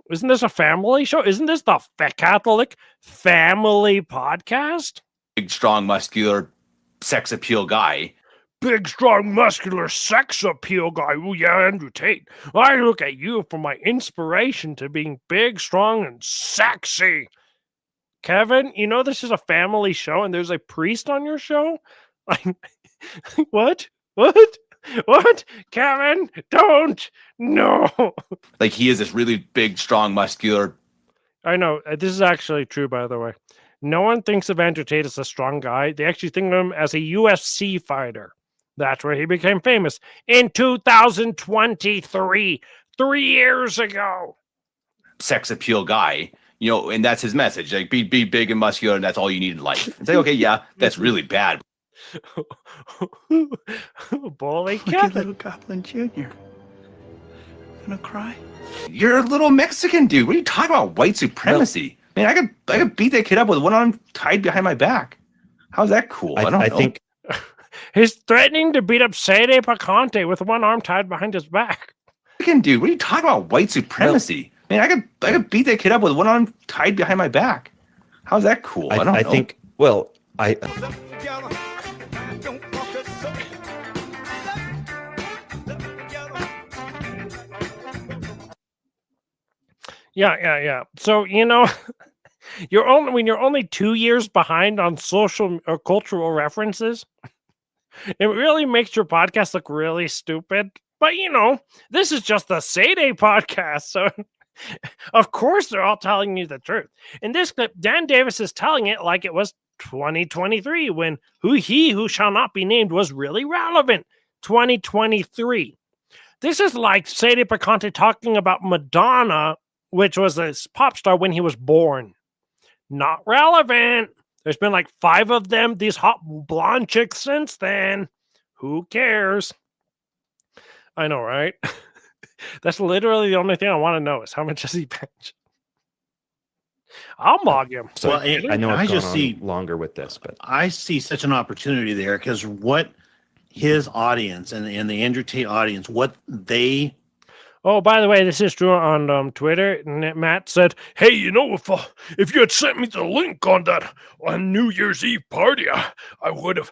Isn't this a family show? Isn't this the Catholic family podcast? Big, strong, muscular, sex appeal guy. Big, strong, muscular, sex appeal guy. Oh, yeah, Andrew Tate. I look at you for my inspiration to being big, strong, and sexy. Kevin, you know this is a family show and there's a priest on your show? Like, what? Kevin, don't. No. Like he is this really big, strong, muscular. I know. This is actually true, by the way. No one thinks of Andrew Tate as a strong guy. They actually think of him as a UFC fighter. That's where he became famous in 2023, 3 years ago. Sex appeal guy, you know, and that's his message. Like, be big and muscular, and that's all you need in life. It's like, okay, yeah, that's really bad. Bully Kevin. Little Goblin Jr. Gonna cry? You're a little Mexican dude. What are you talking about? White supremacy? Man, I could beat that kid up with one arm tied behind my back. How's that cool? I don't know. think he's threatening to beat up Sede Picante with one arm tied behind his back. Mexican dude, what are you talking about? White supremacy? Man, I could beat that kid up with one arm tied behind my back. How's that cool? I don't know. I think. Well, Yeah. So, you know, when you're only 2 years behind on social or cultural references, it really makes your podcast look really stupid. But, you know, this is just the Sede podcast. So, of course, they're all telling you the truth. In this clip, Dan Davis is telling it like it was 2023 when who shall not be named was really relevant. 2023. This is like Sede Picante talking about Madonna, which was a pop star when he was born. Not relevant. There's been like 5 of them, these hot blonde chicks since then. Who cares? I know, right? That's literally the only thing I want to know is how much does he bench? I'll mog him. So Well, I know I I've just gone see- on longer with this, but I see such an opportunity there because what his audience and the Andrew Tate audience, what they Oh, by the way, this is true on Twitter. Matt said, "Hey, you know, if you had sent me the link on that on New Year's Eve party, I would have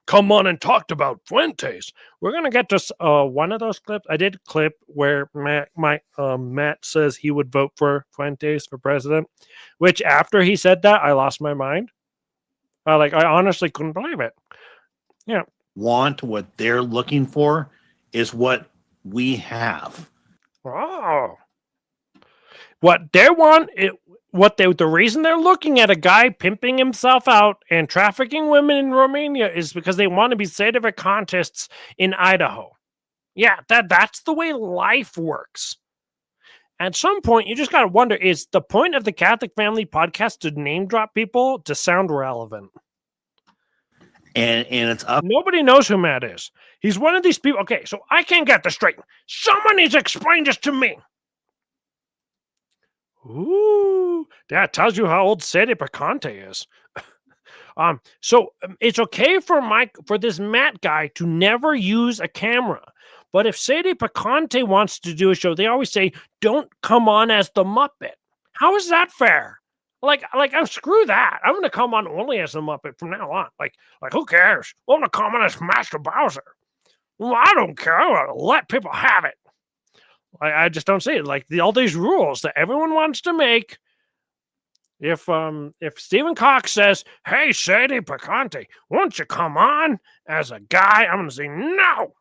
come on and talked about Fuentes." We're gonna get to one of those clips. I did a clip where Matt says he would vote for Fuentes for president, which after he said that, I lost my mind. I honestly couldn't believe it. Yeah, want, what they're looking for, is what we have. Oh, what they want, the reason they're looking at a guy pimping himself out and trafficking women in Romania is because they want to be Sede Picantists in Idaho. Yeah, that's the way life works. At some point, you just got to wonder, is the point of the Catholic Family Podcast to name drop people to sound relevant? And it's up. Nobody knows who Matt is. He's one of these people. Okay, so I can't get this straight. Someone needs to explain this to me. Ooh, that tells you how old Sede Picante is. So it's okay for this Matt guy to never use a camera. But if Sede Picante wants to do a show, they always say, "Don't come on as the Muppet." How is that fair? Oh, screw that. I'm going to come on only as the Muppet from now on. Like, who cares? I'm going to come on as Master Bowser. Well, I don't care. I'm going to let people have it. I just don't see it. Like, all these rules that everyone wants to make. If Stephen Cox says, "Hey, Sadie Picante, won't you come on as a guy?" I'm gonna say no,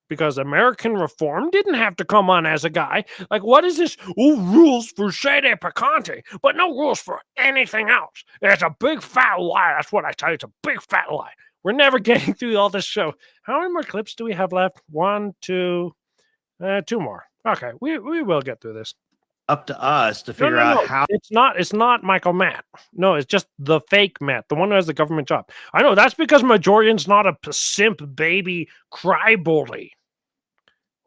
because American Reform didn't have to come on as a guy. Like, what is this? Oh, rules for Sadie Picante, but no rules for anything else. It's a big fat lie. That's what I tell you. It's a big fat lie. We're never getting through all this show. How many more clips do we have left? 1, 2, 2 more. Okay, we will get through this. Up to us to figure out how. It's not Michael Matt. No, it's just the fake Matt, the one who has the government job. I know that's because Majorian's not a simp baby cry bully.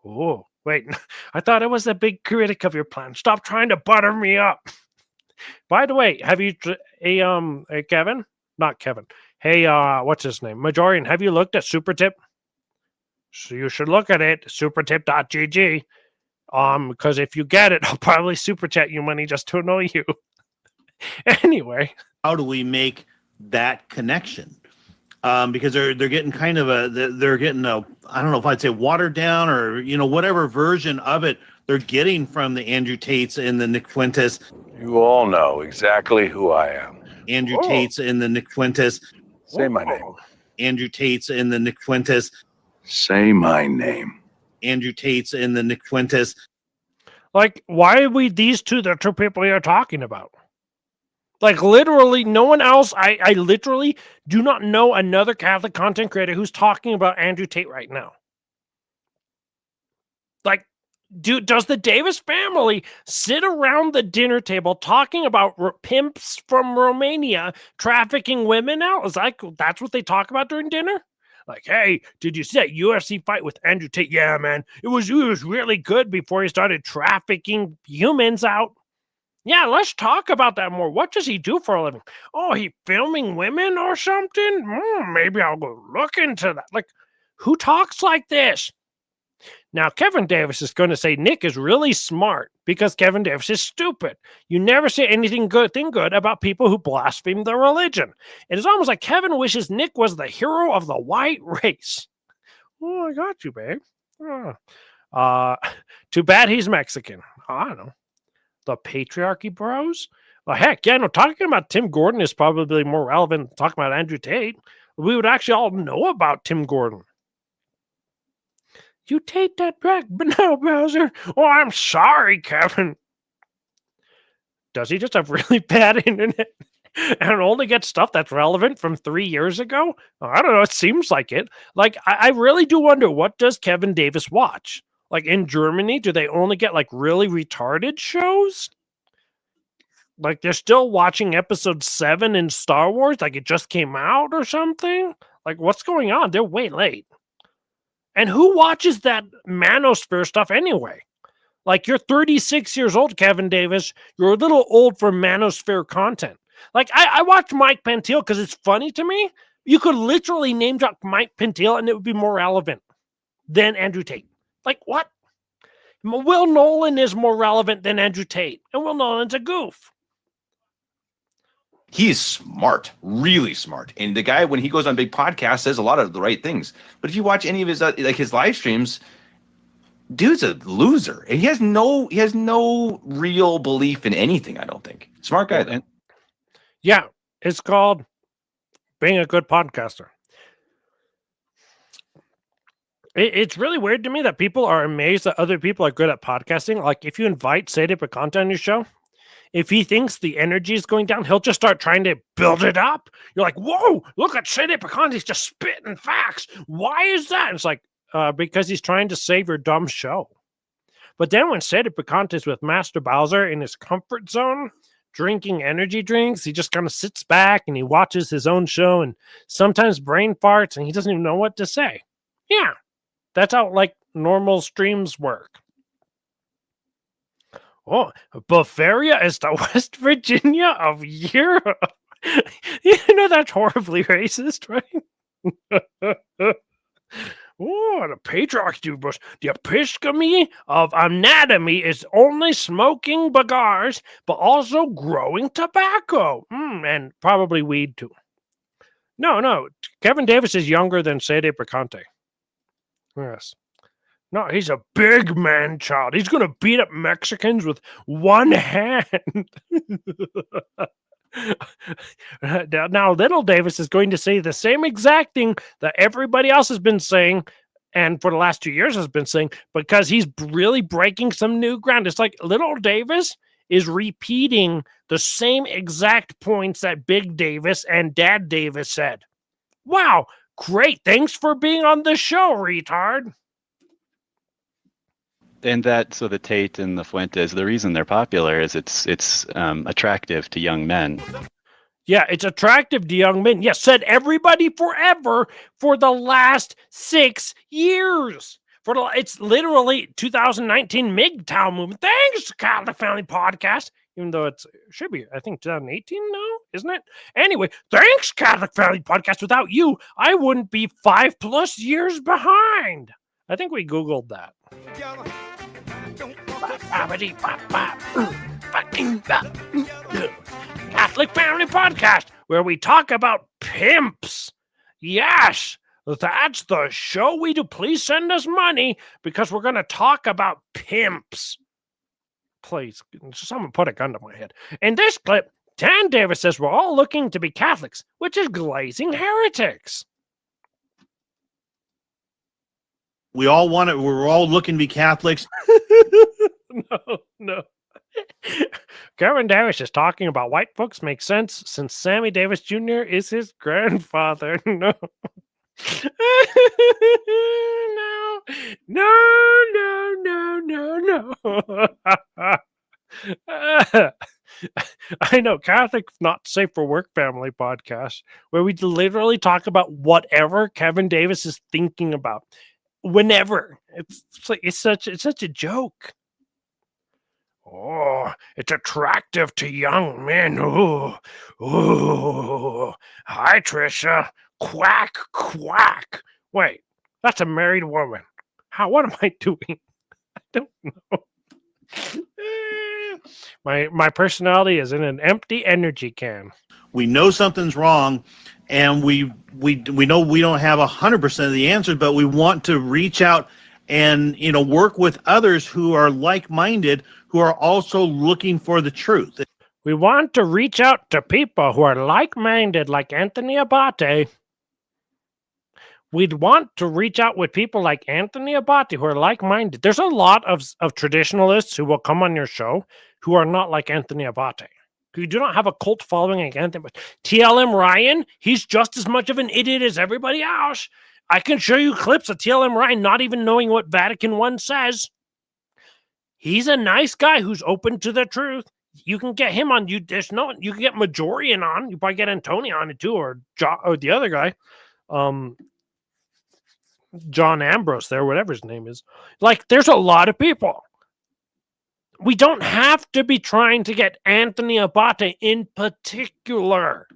Oh, wait. I thought I was a big critic of your plan. Stop trying to butter me up. By the way, have you hey Kevin? Not Kevin. Hey, what's his name? Majorian, have you looked at Supertip? So you should look at it, supertip.gg. Because if you get it, I'll probably super chat you money just to annoy you. Anyway, how do we make that connection? Because they're getting kind of they're getting a, I don't know if I'd say watered down or whatever version of it they're getting from the Andrew Tates and the Nick Fuentes. You all know exactly who I am. Andrew Tates and the Nick Fuentes. Say my name. Andrew Tates and the Nick Fuentes. Say my name. Andrew Tates and the Nick Fuentes. Like, why are we these two, the two people you're talking about? Like, literally, no one else. I literally do not know another Catholic content creator who's talking about Andrew Tate right now. Like, does the Davis family sit around the dinner table talking about pimps from Romania trafficking women out? Is like that's what they talk about during dinner? Like, hey, did you see that UFC fight with Andrew Tate? Yeah, man, it was really good before he started trafficking humans out. Yeah, let's talk about that more. What does he do for a living? Oh, he filming women or something? Maybe I'll go look into that. Like, who talks like this? Now, Kevin Davis is going to say Nick is really smart because Kevin Davis is stupid. You never say anything good about people who blaspheme the religion. It is almost like Kevin wishes Nick was the hero of the white race. Oh, I got you, babe. Too bad he's Mexican. I don't know. The patriarchy bros? Well, heck, yeah, no, talking about Tim Gordon is probably more relevant than talking about Andrew Tate. We would actually all know about Tim Gordon. You take that back, but now, Bowser. Oh, I'm sorry, Kevin. Does he just have really bad internet and only get stuff that's relevant from 3 years ago? I don't know. It seems like it. Like, I really do wonder, what does Kevin Davis watch? Like, in Germany, do they only get, like, really retarded shows? Like, they're still watching episode 7 in Star Wars? Like, it just came out or something? Like, what's going on? They're way late. And who watches that manosphere stuff anyway? Like, you're 36 years old, Kevin Davis. You're a little old for manosphere content. Like, I watch Mike Pentile because it's funny to me. You could literally name drop Mike Pentile and it would be more relevant than Andrew Tate. Like, what? Will Nolan is more relevant than Andrew Tate. And Will Nolan's a goof. He's smart, really smart. And the guy, when he goes on big podcasts, says a lot of the right things. But if you watch any of his his live streams, dude's a loser. And he has no real belief in anything, I don't think. Smart guy, though. Yeah, it's called being a good podcaster. It's really weird to me that people are amazed that other people are good at podcasting. Like, if you invite Sadie Picante on your show, if he thinks the energy is going down, he'll just start trying to build it up. You're like, whoa, look at Sadie Picante. He's just spitting facts. Why is that? And it's like, because he's trying to save your dumb show. But then when Sadie Picante is with Master Bowser in his comfort zone, drinking energy drinks, he just kind of sits back and he watches his own show and sometimes brain farts and he doesn't even know what to say. Yeah, that's how, like, normal streams work. Oh, Bavaria is the West Virginia of Europe. You know that's horribly racist, right? Oh, the patriarchy, the epistemy of anatomy is only smoking cigars, but also growing tobacco. And probably weed, too. No. Kevin Davis is younger than Sadie Picante. Yes. No, he's a big man child. He's going to beat up Mexicans with one hand. Now, little Davis is going to say the same exact thing that everybody else has been saying, and for the last 2 years has been saying, because he's really breaking some new ground. It's like little Davis is repeating the same exact points that Big Davis and Dad Davis said. Wow, great. Thanks for being on the show, retard. And so the Tate and the Fuentes, the reason they're popular is it's attractive to young men. Yeah, it's attractive to young men. Yes, said everybody forever for the last 6 years. It's literally 2019 MGTOW movement. Thanks to Catholic Family Podcast. Even though it should be, I think, 2018 now, isn't it? Anyway, thanks, Catholic Family Podcast. Without you, I wouldn't be 5+ years behind. I think we Googled that. Catholic Family Podcast, where we talk about pimps. Yes, that's the show we do. Please send us money because we're going to talk about pimps. Please, someone put a gun to my head. In this clip, Dan Davis says we're all looking to be Catholics, which is glazing heretics. We're all looking to be Catholics. No. Kevin Davis is talking about white folks make sense since Sammy Davis Jr. is his grandfather. No. No. I know, Catholic Not Safe for Work Family Podcast, where we literally talk about whatever Kevin Davis is thinking about. Whenever. It's such a joke. Oh, it's attractive to young men. Ooh. Hi, Trisha. Quack, quack. Wait, that's a married woman. What am I doing? I don't know. My personality is in an empty energy can. We know something's wrong, and we know we don't have 100% of the answers, but we want to reach out and work with others who are like-minded, who are also looking for the truth. We want to reach out to people who are like-minded, like Anthony Abate. We'd want to reach out with people like Anthony Abate who are like-minded. There's a lot of traditionalists who will come on your show who are not like Anthony Abate, who do not have a cult following like Anthony. But TLM Ryan, he's just as much of an idiot as everybody else. I can show you clips of TLM Ryan not even knowing what Vatican I says. He's a nice guy who's open to the truth. You can get him on. You can get Majorian on. You probably get Antonio on it too, or the other guy, John Ambrose there, whatever his name is. Like, there's a lot of people. We don't have to be trying to get Anthony Abate in particular.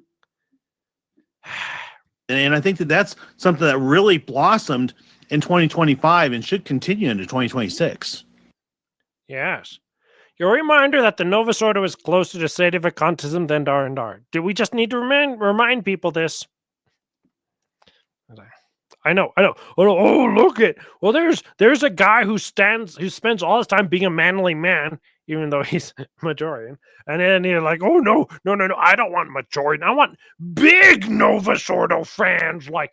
And I think that's something that really blossomed in 2025 and should continue into 2026. Yes. Your reminder that the Novus Ordo is closer to Sedevacantism than R&R. Do we just need to remind people this? I know. Oh, look it. Well, there's a guy who spends all his time being a manly man, even though he's Majorian. And then you're like, oh no, I don't want Majorian. I want big Novus Ordo fans like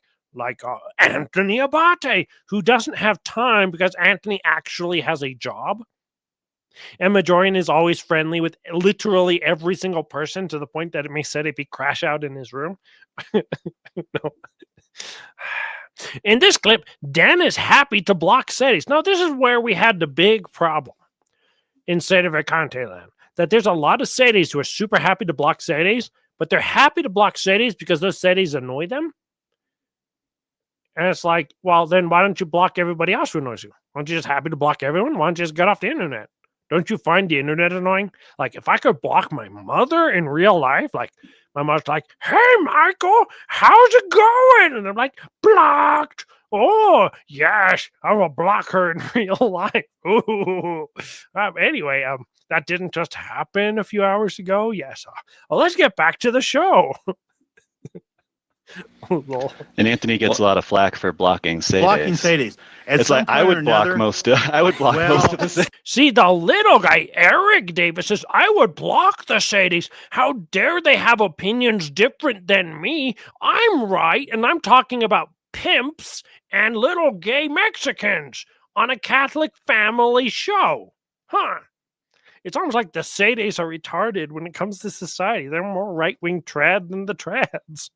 Anthony Abate, who doesn't have time because Anthony actually has a job. And Majorian is always friendly with literally every single person to the point that it may set it crash out in his room. No. In this clip, Dan is happy to block SETIs. Now, this is where we had the big problem in Sedevacante land. That there's a lot of SETIs who are super happy to block SETIs, but they're happy to block SETIs because those SETIs annoy them. And it's like, well, then why don't you block everybody else who annoys you? Aren't you just happy to block everyone? Why don't you just get off the internet? Don't you find the internet annoying? Like, if I could block my mother in real life, like, my mother's like, hey, Michael, how's it going? And I'm like, blocked. Oh, yes, I will block her in real life. Ooh. Anyway, that didn't just happen a few hours ago. Yes. Well, let's get back to the show. Lol. And Anthony gets a lot of flack for blocking Sades. Blocking Sades. At It's some like I point or would block another- most of most of the Sades. See, the little guy, Eric Davis, says, I would block the Sadies. How dare they have opinions different than me? I'm right, and I'm talking about pimps and little gay Mexicans on a Catholic family show. Huh. It's almost like the Sadies are retarded when it comes to society. They're more right-wing trad than the trads.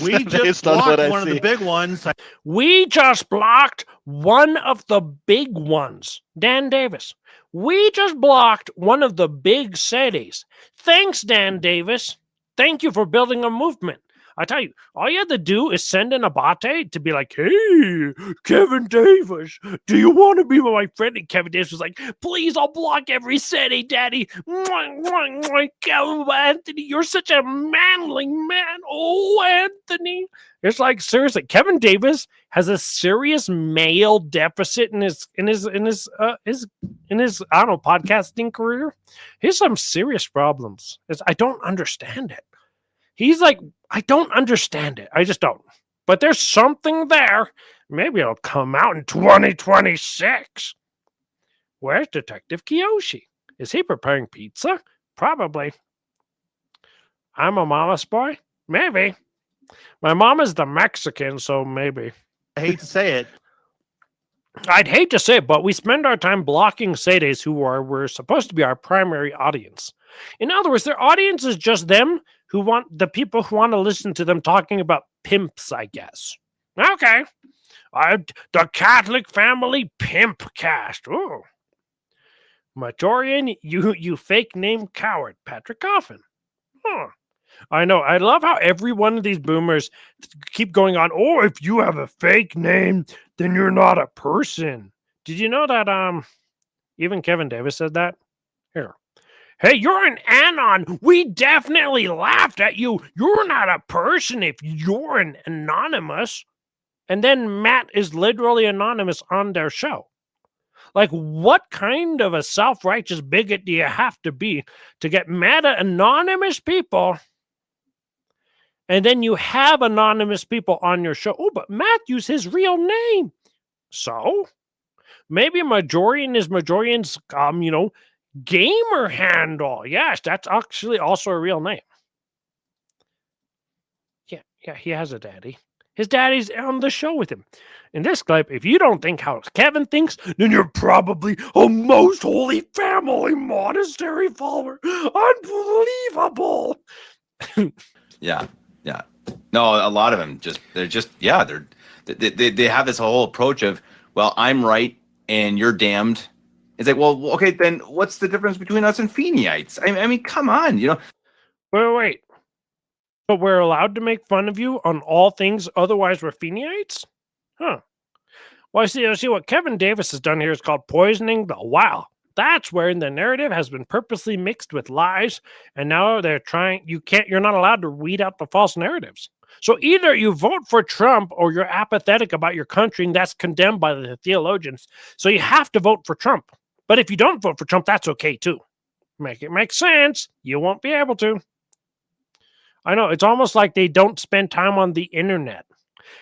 We just blocked one of the big ones. We just blocked one of the big ones. Dan Davis. We just blocked one of the big cities. Thanks, Dan Davis. Thank you for building a movement. I tell you, all you had to do is send in Abate to be like, hey, Kevin Davis, do you want to be my friend? And Kevin Davis was like, please, I'll block every city, Daddy. Mwah, mwah, mwah. Oh, Anthony, you're such a manly man. Oh, Anthony. It's like, seriously, Kevin Davis has a serious male deficit in his I don't know, podcasting career. He has some serious problems. I don't understand it. He's like, I don't understand it. I just don't. But there's something there. Maybe it'll come out in 2026. Where's Detective Kiyoshi? Is he preparing pizza? Probably. I'm a mama's boy? Maybe. My mama's the Mexican, so maybe. I hate to say it. I'd hate to say it, but we spend our time blocking Sades who we're supposed to be our primary audience. In other words, their audience is just them who want the people who want to listen to them talking about pimps, I guess. Okay. The Catholic Family Pimp Cast. Ooh. Majorian, you fake name coward, Patrick Coffin. Huh. I know. I love how every one of these boomers keep going on, oh, if you have a fake name, then you're not a person. Did you know that even Kevin Davis said that? Here. Hey, you're an anon. We definitely laughed at you. You're not a person if you're an anonymous. And then Matt is literally anonymous on their show. Like, what kind of a self-righteous bigot do you have to be to get mad at anonymous people? And then you have anonymous people on your show. Oh, but Matt used his real name. So maybe Majorian is Majorian's, gamer handle. Yes, that's actually also a real name. Yeah, he has a daddy. His daddy's on the show with him. In this clip, if you don't think how Kevin thinks, then you're probably a most holy family monastery follower. Unbelievable. Yeah. No, a lot of them they have this whole approach of, well, I'm right and you're damned. It's like, well, okay, then what's the difference between us and Feeneites? I mean, come on, Wait. But we're allowed to make fun of you on all things, otherwise we're Feeneites? Huh. Well, I see what Kevin Davis has done here is called poisoning the well. That's where the narrative has been purposely mixed with lies, and now they're you're not allowed to weed out the false narratives. So either you vote for Trump or you're apathetic about your country, and that's condemned by the theologians. So you have to vote for Trump. But if you don't vote for Trump, that's okay too. Make it make sense. You won't be able to. I know, it's almost like they don't spend time on the internet.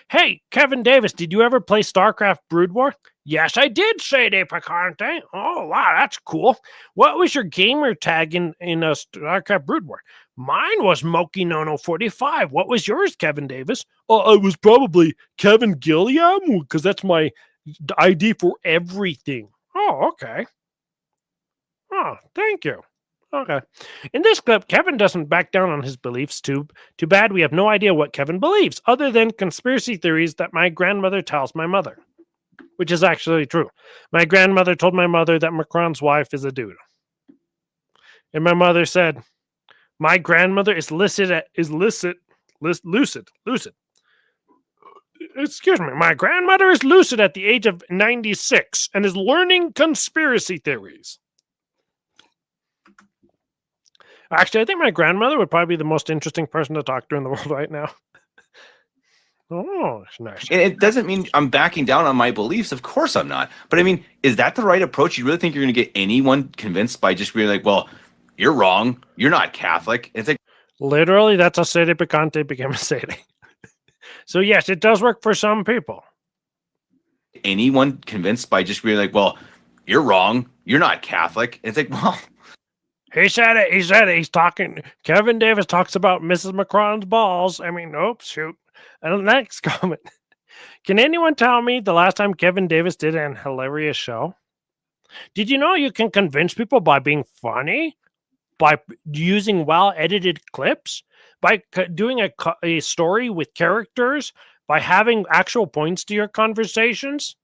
Hey, Kevin Davis, did you ever play StarCraft Brood War? Yes, I did, say de Picante. Oh, wow, that's cool. What was your gamer tag in StarCraft Brood War? Mine was Moki0045. What was yours, Kevin Davis? It was probably Kevin Gilliam, because that's my ID for everything. Oh, okay. Oh, thank you. Okay. In this clip, Kevin doesn't back down on his beliefs. Too bad we have no idea what Kevin believes, other than conspiracy theories that my grandmother tells my mother, which is actually true. My grandmother told my mother that Macron's wife is a dude. And my mother said, my grandmother is lucid. Excuse me. My grandmother is lucid at the age of 96 and is learning conspiracy theories. Actually, I think my grandmother would probably be the most interesting person to talk to in the world right now. Oh, nice. And it doesn't mean I'm backing down on my beliefs. Of course I'm not. But I mean, is that the right approach? You really think you're going to get anyone convinced by just being like, well, you're wrong. You're not Catholic. It's like, literally, that's how Sede Picante became a Sede. So yes, it does work for some people. Anyone convinced by just being like, well, you're wrong. You're not Catholic. It's like, well, He said it. He said it. He's talking. Kevin Davis talks about Mrs. Macron's balls. I mean, oops, shoot. And the next comment. Can anyone tell me the last time Kevin Davis did an hilarious show? Did you know you can convince people by being funny, by using well-edited clips, by doing a story with characters, by having actual points to your conversations?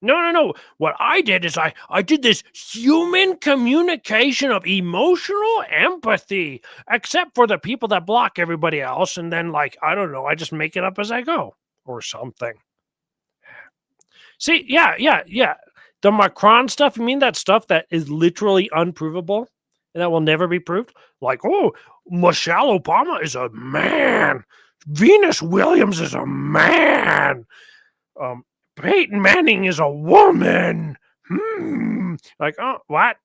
No. What I did is I did this human communication of emotional empathy, except for the people that block everybody else. And then, like, I don't know, I just make it up as I go or something. See, yeah. The Macron stuff, you mean that stuff that is literally unprovable and that will never be proved? Like, oh, Michelle Obama is a man. Venus Williams is a man. Peyton Manning is a woman. Like, oh, what?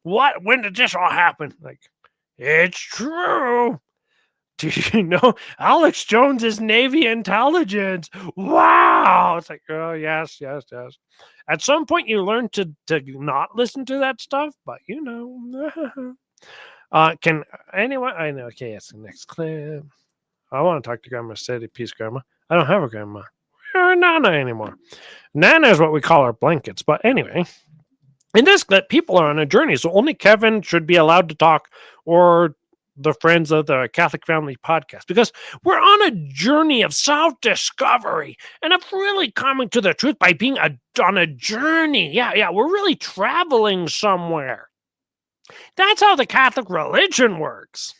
When did this all happen? Like, it's true. Do you know Alex Jones is Navy intelligence? Wow. It's like, oh, yes. At some point, you learn to not listen to that stuff, but you know. Can anyone? I know. Okay, yes. The next clip. I want to talk to Grandma Steady. Peace, Grandma. I don't have a grandma. Nana anymore. Nana is what we call our blankets. But anyway, in this clip, people are on a journey, so only Kevin should be allowed to talk, or the Friends of the Catholic Family podcast, because we're on a journey of self-discovery and of really coming to the truth by being on a journey. Yeah, we're really traveling somewhere. That's how the Catholic religion works.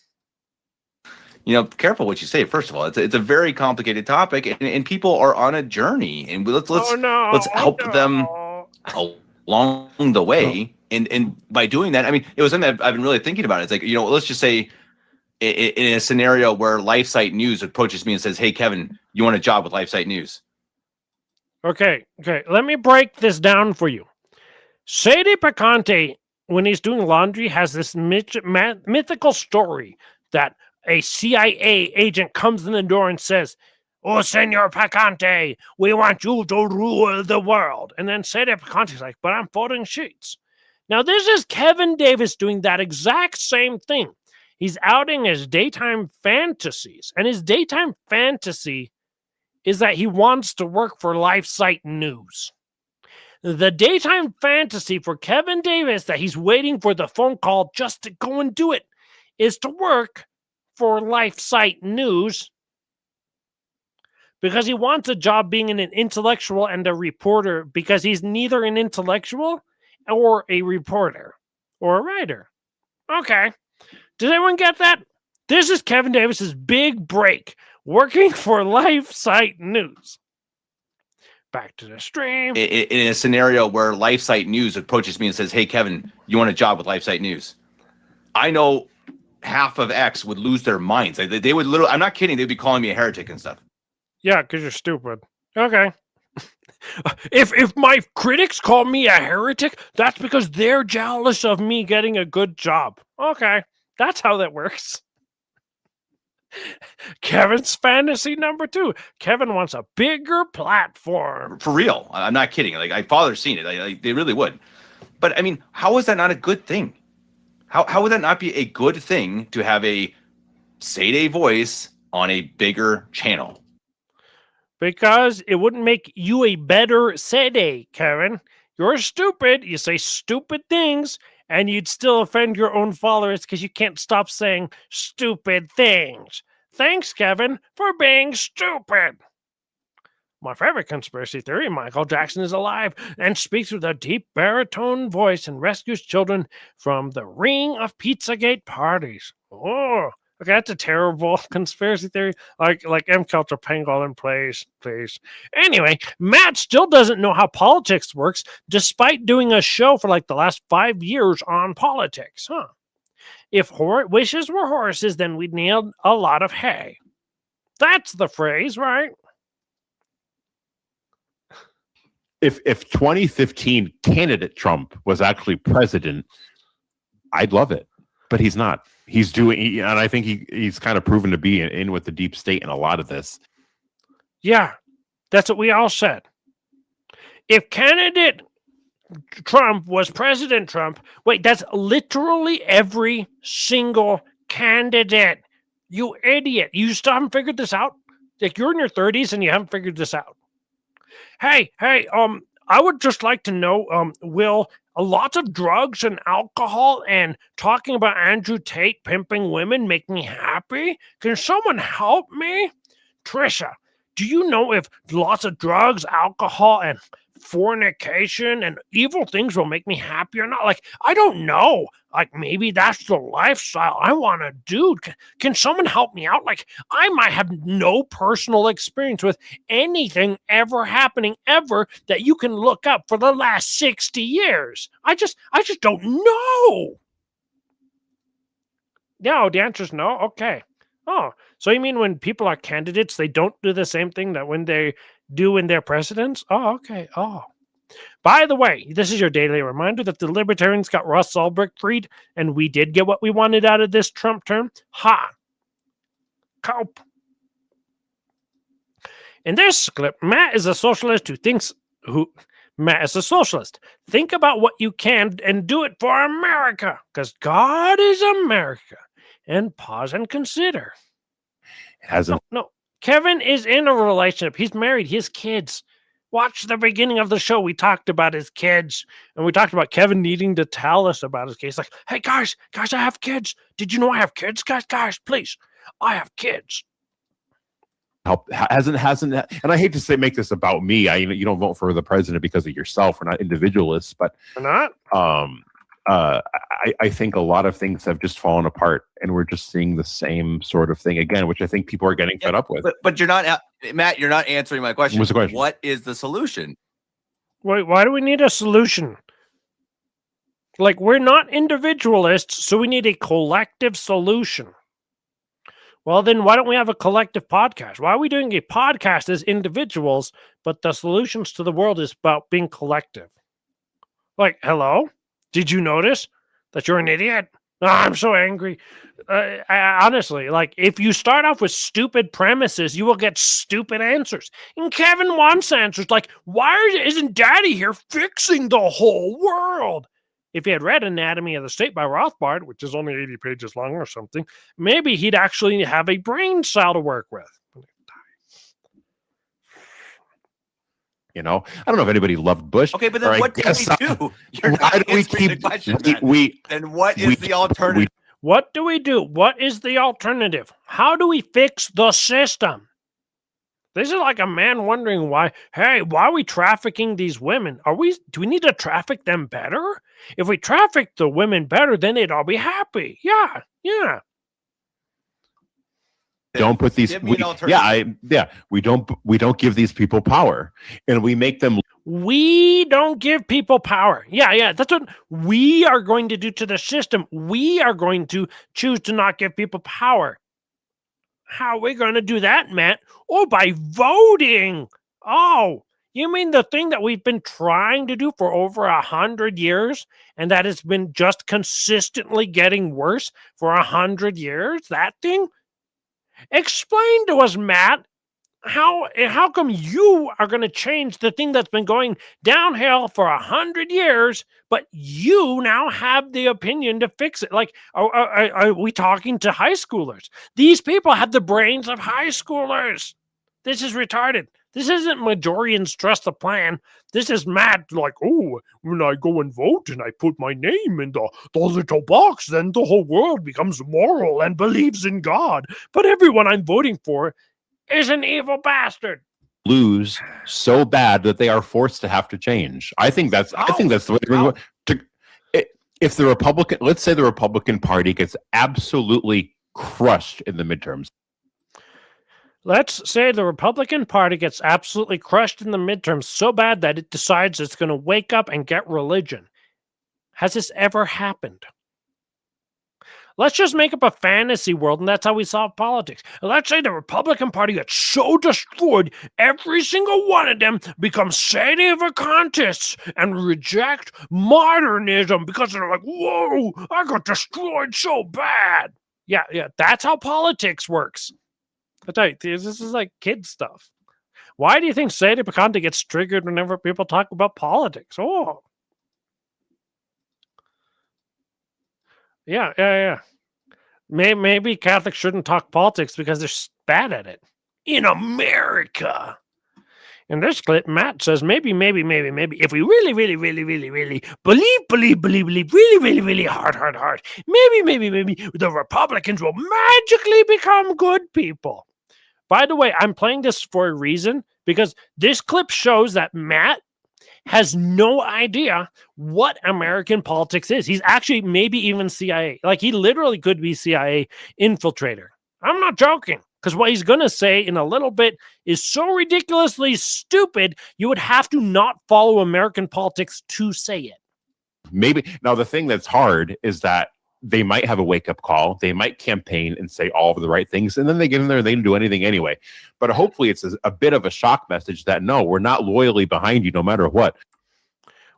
You know, careful what you say. First of all, it's a very complicated topic, and people are on a journey, and let's help them along the way. And by doing that, I mean, it was something that I've been really thinking about. It's like, you know, let's just say in a scenario where LifeSite News approaches me and says, "Hey, Kevin, you want a job with LifeSite News?" Okay. Let me break this down for you. Sadie Picante, when he's doing laundry, has this mythical story that a CIA agent comes in the door and says, "Oh, Senor Picante, we want you to rule the world." And then Sadie Picante's like, "But I'm folding sheets." Now, this is Kevin Davis doing that exact same thing. He's outing his daytime fantasies. And his daytime fantasy is that he wants to work for LifeSite News. The daytime fantasy for Kevin Davis that he's waiting for the phone call just to go and do it is to work for LifeSite News, because he wants a job being an intellectual and a reporter, because he's neither an intellectual or a reporter or a writer. Okay. Did anyone get that? This is Kevin Davis's big break, working for LifeSite News. Back to the stream. In a scenario where LifeSite News approaches me and says, "Hey, Kevin, you want a job with LifeSite News?" I know half of X would lose their minds. They would literally, I'm not kidding, they'd be calling me a heretic and stuff. Yeah, because you're stupid. Okay. If my critics call me a heretic, that's because they're jealous of me getting a good job. Okay, that's how that works. Kevin's fantasy number 2. Kevin wants a bigger platform. For real. I'm not kidding. Like, father's seen it. They really would. But I mean, how is that not a good thing? How would that not be a good thing to have a Sadie voice on a bigger channel? Because it wouldn't make you a better Sadie, Kevin. You're stupid. You say stupid things, and you'd still offend your own followers because you can't stop saying stupid things. Thanks, Kevin, for being stupid. My favorite conspiracy theory, Michael Jackson is alive and speaks with a deep baritone voice and rescues children from the ring of Pizzagate parties. Oh, okay, that's a terrible conspiracy theory. Like M. Culture Pangolin, please. Anyway, Matt still doesn't know how politics works, despite doing a show for like the last 5 years on politics, huh? If wishes were horses, then we'd need a lot of hay. That's the phrase, right? If 2015 candidate Trump was actually president, I'd love it, but he's not. he's doing, and I think he's kind of proven to be in with the deep state in a lot of this. Yeah, that's what we all said. If candidate Trump was President Trump, wait, that's literally every single candidate. You idiot. You still haven't figured this out? Like, you're in your 30s and you haven't figured this out. Hey, I would just like to know, will lots of drugs and alcohol and talking about Andrew Tate pimping women make me happy? Can someone help me? Trisha, do you know if lots of drugs, alcohol, and fornication and evil things will make me happy or not? Like, I don't know. Like, maybe that's the lifestyle I want to do. Can someone help me out? Like, I might have no personal experience with anything ever happening ever that you can look up for the last 60 years. I just don't know. No, the answer is no. Okay. Oh, so you mean when people are candidates, they don't do the same thing that when they do when they're presidents? Oh, okay. Oh. By the way, this is your daily reminder that the Libertarians got Russ Ulbricht freed, and we did get what we wanted out of this Trump term. Ha! Cope. In this clip, Matt is a socialist Matt is a socialist. Think about what you can and do it for America, because God is America. And pause and consider. No. Kevin is in a relationship. He's married. He has kids. Watch the beginning of the show. We talked about his kids, and we talked about Kevin needing to tell us about his kids. Like, hey, guys, I have kids. Did you know I have kids? Guys, please. I have kids. Hasn't, and I hate to make this about me. You don't vote for the president because of yourself. We're not individualists, but we're not. I think a lot of things have just fallen apart, and we're just seeing the same sort of thing again, which I think people are getting fed up with. But you're not, Matt. You're not answering my question. What's the question? What is the solution? Wait, why do we need a solution? Like, we're not individualists, so we need a collective solution. Well, then why don't we have a collective podcast? Why are we doing a podcast as individuals, but the solutions to the world is about being collective? Like, hello? Did you notice that you're an idiot? Oh, I'm so angry. Honestly, like, if you start off with stupid premises, you will get stupid answers. And Kevin wants answers like, why isn't Daddy here fixing the whole world? If he had read Anatomy of the State by Rothbard, which is only 80 pages long or something, maybe he'd actually have a brain cell to work with. I don't know if anybody loved Bush. Okay, but then what do we do? You're not answering the question. Then what is the alternative? What do we do? What is the alternative? How do we fix the system? This is like a man wondering why are we trafficking these women? Do we need to traffic them better? If we traffic the women better, then they'd all be happy. Yeah. Don't put these. We don't give these people power, and we make them. We don't give people power. Yeah. That's what we are going to do to the system. We are going to choose to not give people power. How are we going to do that, Matt? Oh, by voting. Oh, you mean the thing that we've been trying to do for over 100 years, and that has been just consistently getting worse for 100 years? That thing? Explain to us, Matt, how come you are going to change the thing that's been going downhill for 100 years, but you now have the opinion to fix it? Like, are we talking to high schoolers? These people have the brains of high schoolers. This is retarded. This isn't Majorians trust the plan. This is Matt like, oh, when I go and vote and I put my name in the little box, then the whole world becomes moral and believes in God. But everyone I'm voting for is an evil bastard. Lose so bad that they are forced to have to change. I think that's the way if the Republican, let's say the Republican Party gets absolutely crushed in the midterms. Let's say the Republican Party gets absolutely crushed in the midterms so bad that it decides it's going to wake up and get religion. Has this ever happened? Let's just make up a fantasy world, and that's how we solve politics. And let's say the Republican Party gets so destroyed, every single one of them becomes sedevacantists and reject modernism because they're like, whoa, I got destroyed so bad. Yeah, that's how politics works. I tell you, this is like kid stuff. Why do you think sedevacante gets triggered whenever people talk about politics? Oh. Yeah. Maybe Catholics shouldn't talk politics because they're bad at it. In America. In this clip, Matt says, maybe, if we really believe, really hard, maybe the Republicans will magically become good people. By the way, I'm playing this for a reason, because this clip shows that Matt has no idea what American politics is. He's actually maybe even CIA. Like, he literally could be CIA infiltrator. I'm not joking, because what he's going to say in a little bit is so ridiculously stupid, you would have to not follow American politics to say it. Maybe. Now, the thing that's hard is that they might have a wake-up call. They might campaign and say all of the right things, and then they get in there and they don't do anything anyway. But hopefully it's a bit of a shock message that, no, we're not loyally behind you no matter what.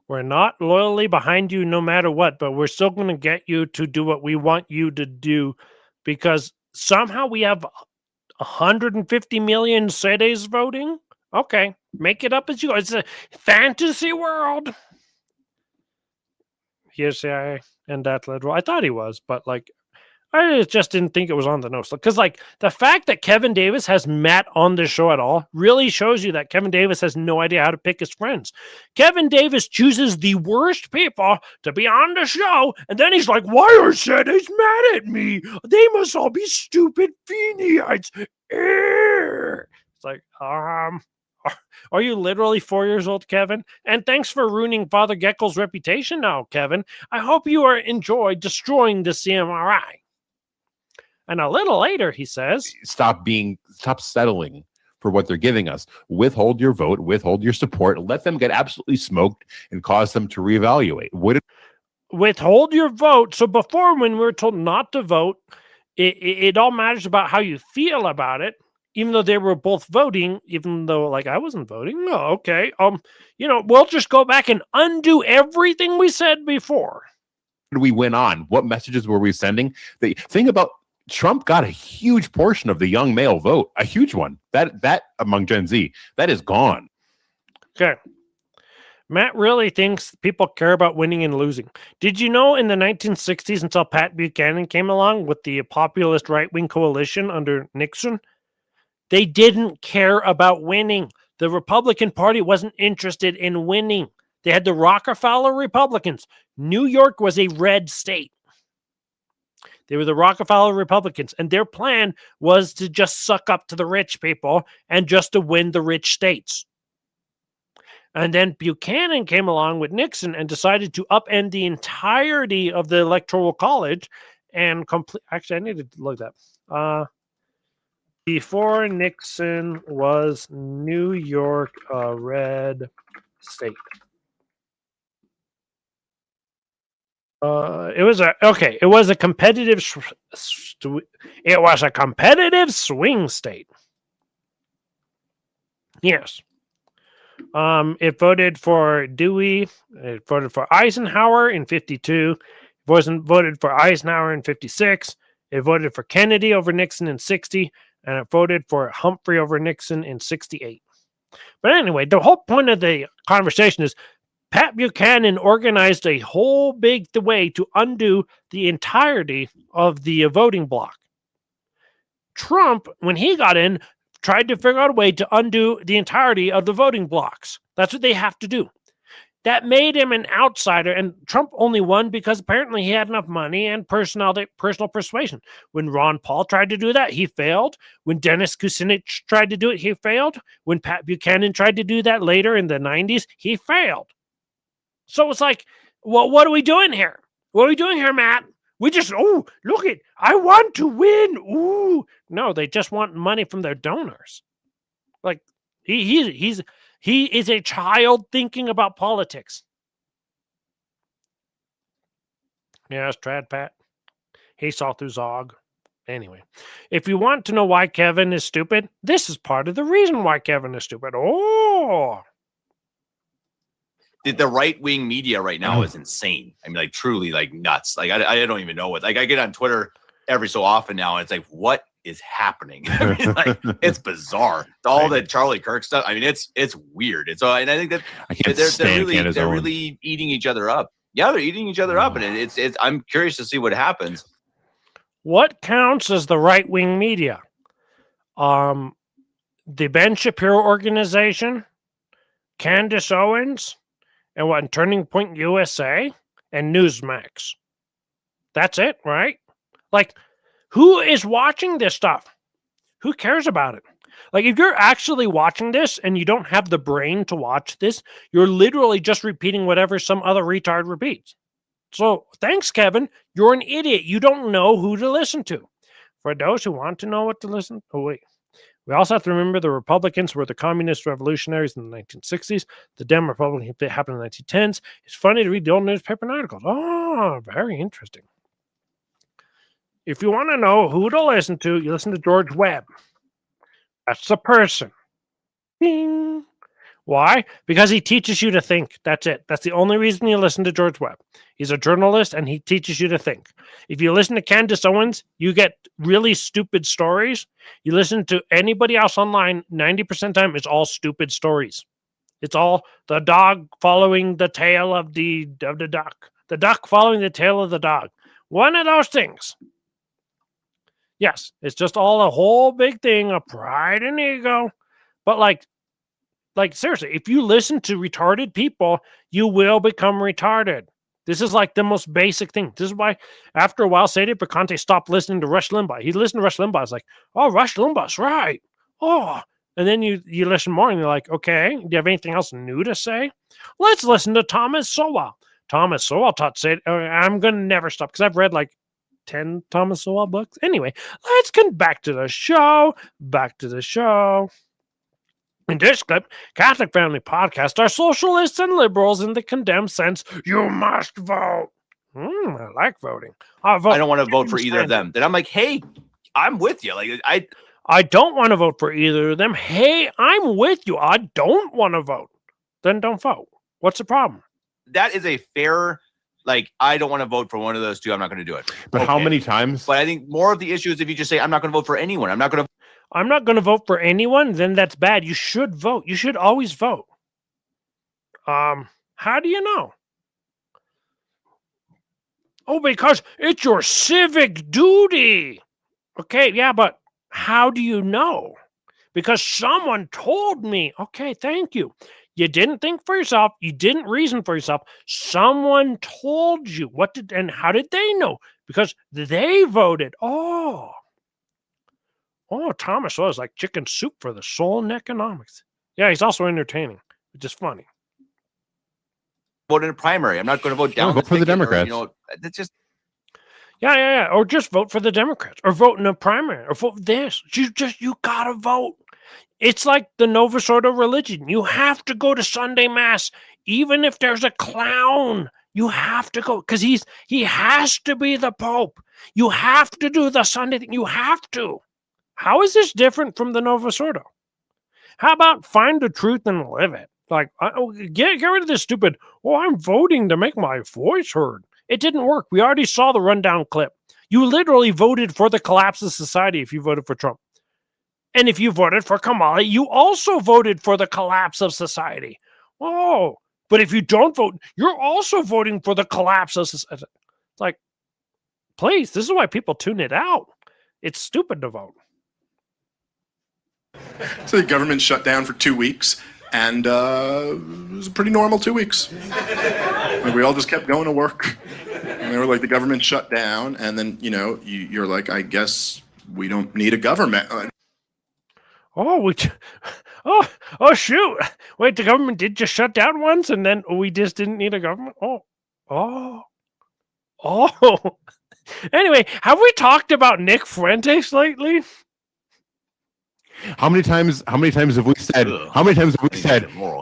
We're not loyally behind you no matter what, but we're still going to get you to do what we want you to do, because somehow we have 150 million sedes voting. Okay, make it up as you go. It's a fantasy world. Here's CIA. And that literal. I thought he was, but like, I just didn't think it was on the nose. Because like, the fact that Kevin Davis has Matt on the show at all really shows you that Kevin Davis has no idea how to pick his friends. Kevin Davis chooses the worst people to be on the show, and then he's like, why are Sedes mad at me? They must all be stupid Feniites. It's like, are you literally 4 years old, Kevin? And thanks for ruining Father Geckel's reputation now, Kevin. I hope you enjoy destroying the CMRI. And a little later, he says, stop settling for what they're giving us. Withhold your vote, withhold your support, let them get absolutely smoked and cause them to reevaluate. Withhold your vote. So before, when we were told not to vote, it all matters about how you feel about it. Even though they were both voting, even though like I wasn't voting. No, okay. We'll just go back and undo everything we said before. Did we win on? What messages were we sending? The thing about Trump got a huge portion of the young male vote, a huge one. That among Gen Z, that is gone. Okay. Matt really thinks people care about winning and losing. Did you know in the 1960s, until Pat Buchanan came along with the populist right-wing coalition under Nixon, they didn't care about winning. The Republican Party wasn't interested in winning. They had the Rockefeller Republicans. New York was a red state. They were the Rockefeller Republicans, and their plan was to just suck up to the rich people and just to win the rich states. And then Buchanan came along with Nixon and decided to upend the entirety of the Electoral College and complete. Actually, I need to look that up. Before Nixon, was New York a red state? It was a competitive swing state. Yes. It voted for Dewey. It voted for Eisenhower in 52. It wasn't voted for Eisenhower in 56. It voted for Kennedy over Nixon in 60. And it voted for Humphrey over Nixon in 68. But anyway, the whole point of the conversation is Pat Buchanan organized a whole big way to undo the entirety of the voting bloc. Trump, when he got in, tried to figure out a way to undo the entirety of the voting blocks. That's what they have to do. That made him an outsider, and Trump only won because apparently he had enough money and personal persuasion. When Ron Paul tried to do that, he failed. When Dennis Kucinich tried to do it, he failed. When Pat Buchanan tried to do that later in the 90s, he failed. So it's like, well, what are we doing here? What are we doing here, Matt? We just, look it, I want to win. Ooh. No, they just want money from their donors. Like, he is a child thinking about politics. Yes, Trad Pat. He saw through Zog. Anyway, if you want to know why Kevin is stupid, this is part of the reason why Kevin is stupid. Oh, the right wing media right now is insane. I mean, like truly, like nuts. Like I don't even know what. Like I get on Twitter every so often now, and it's like, what is happening? I mean, like it's bizarre. All the Charlie Kirk stuff. I mean, it's weird. It's and I think that they're really eating each other up. Yeah, they're eating each other up, and it's. I'm curious to see what happens. What counts as the right wing media? The Ben Shapiro organization, Candace Owens, and what? Turning Point USA and Newsmax. That's it, right? Like, who is watching this stuff? Who cares about it? Like, if you're actually watching this and you don't have the brain to watch this, you're literally just repeating whatever some other retard repeats. So, thanks, Kevin. You're an idiot. You don't know who to listen to. For those who want to know what to listen to, oh, wait. We also have to remember the Republicans were the communist revolutionaries in the 1960s. The Dem Republican happened in the 1910s. It's funny to read the old newspaper articles. Oh, very interesting. If you want to know who to listen to, you listen to George Webb. That's the person. Ding. Why? Because he teaches you to think. That's it. That's the only reason you listen to George Webb. He's a journalist, and he teaches you to think. If you listen to Candace Owens, you get really stupid stories. You listen to anybody else online, 90% of the time, it's all stupid stories. It's all the dog following the tail of the duck. The duck following the tail of the dog. One of those things. Yes, it's just all a whole big thing of pride and ego. But like seriously, if you listen to retarded people, you will become retarded. This is like the most basic thing. This is why, after a while, Sadie Picante stopped listening to Rush Limbaugh. He listened to Rush Limbaugh. It's like, oh, Rush Limbaugh's right. Oh, and then you listen more, and you're like, okay, do you have anything else new to say? Let's listen to Thomas Sowell. Thomas Sowell taught Sadie. I'm gonna never stop because I've read like 10 Thomas Sowell books. Anyway, let's get back to the show. Back to the show. In this clip, Catholic Family Podcast are socialists and liberals in the condemned sense. You must vote. I like voting. I don't want to vote for either of them. Then I'm like, hey, I'm with you. Like I don't want to vote for either of them. Hey, I'm with you. I don't want to vote. Then don't vote. What's the problem? That is a fair. Like, I don't want to vote for one of those two. I'm not going to do it. But how many times? But I think more of the issue is if you just say, I'm not going to vote for anyone. I'm not going to vote for anyone, then that's bad. You should vote. You should always vote. How do you know? Oh, because it's your civic duty. Okay, yeah, but how do you know? Because someone told me. Okay, thank you. You didn't think for yourself. You didn't reason for yourself. Someone told you. And how did they know? Because they voted. Oh, Thomas was like chicken soup for the soul and economics. Yeah, he's also entertaining, which is funny. Vote in a primary. I'm not going to vote down. Vote for the Democrats. It's just. Yeah. Or just vote for the Democrats, or vote in a primary, or vote this. You gotta vote. It's like the Novus Ordo religion. You have to go to Sunday Mass, even if there's a clown. You have to go because he has to be the Pope. You have to do the Sunday thing. You have to. How is this different from the Novus Ordo? How about find the truth and live it? Like, get rid of this stupid, I'm voting to make my voice heard. It didn't work. We already saw the rundown clip. You literally voted for the collapse of society if you voted for Trump. And if you voted for Kamala, you also voted for the collapse of society. Oh, but if you don't vote, you're also voting for the collapse of society. It's like, please, this is why people tune it out. It's stupid to vote. So the government shut down for 2 weeks, and it was a pretty normal 2 weeks. Like, we all just kept going to work. And they were like, the government shut down, and then, you're like, I guess we don't need a government. Oh, shoot. Wait, the government did just shut down once, and then we just didn't need a government? Oh. Anyway, have we talked about Nick Fuentes lately? How many times have we said,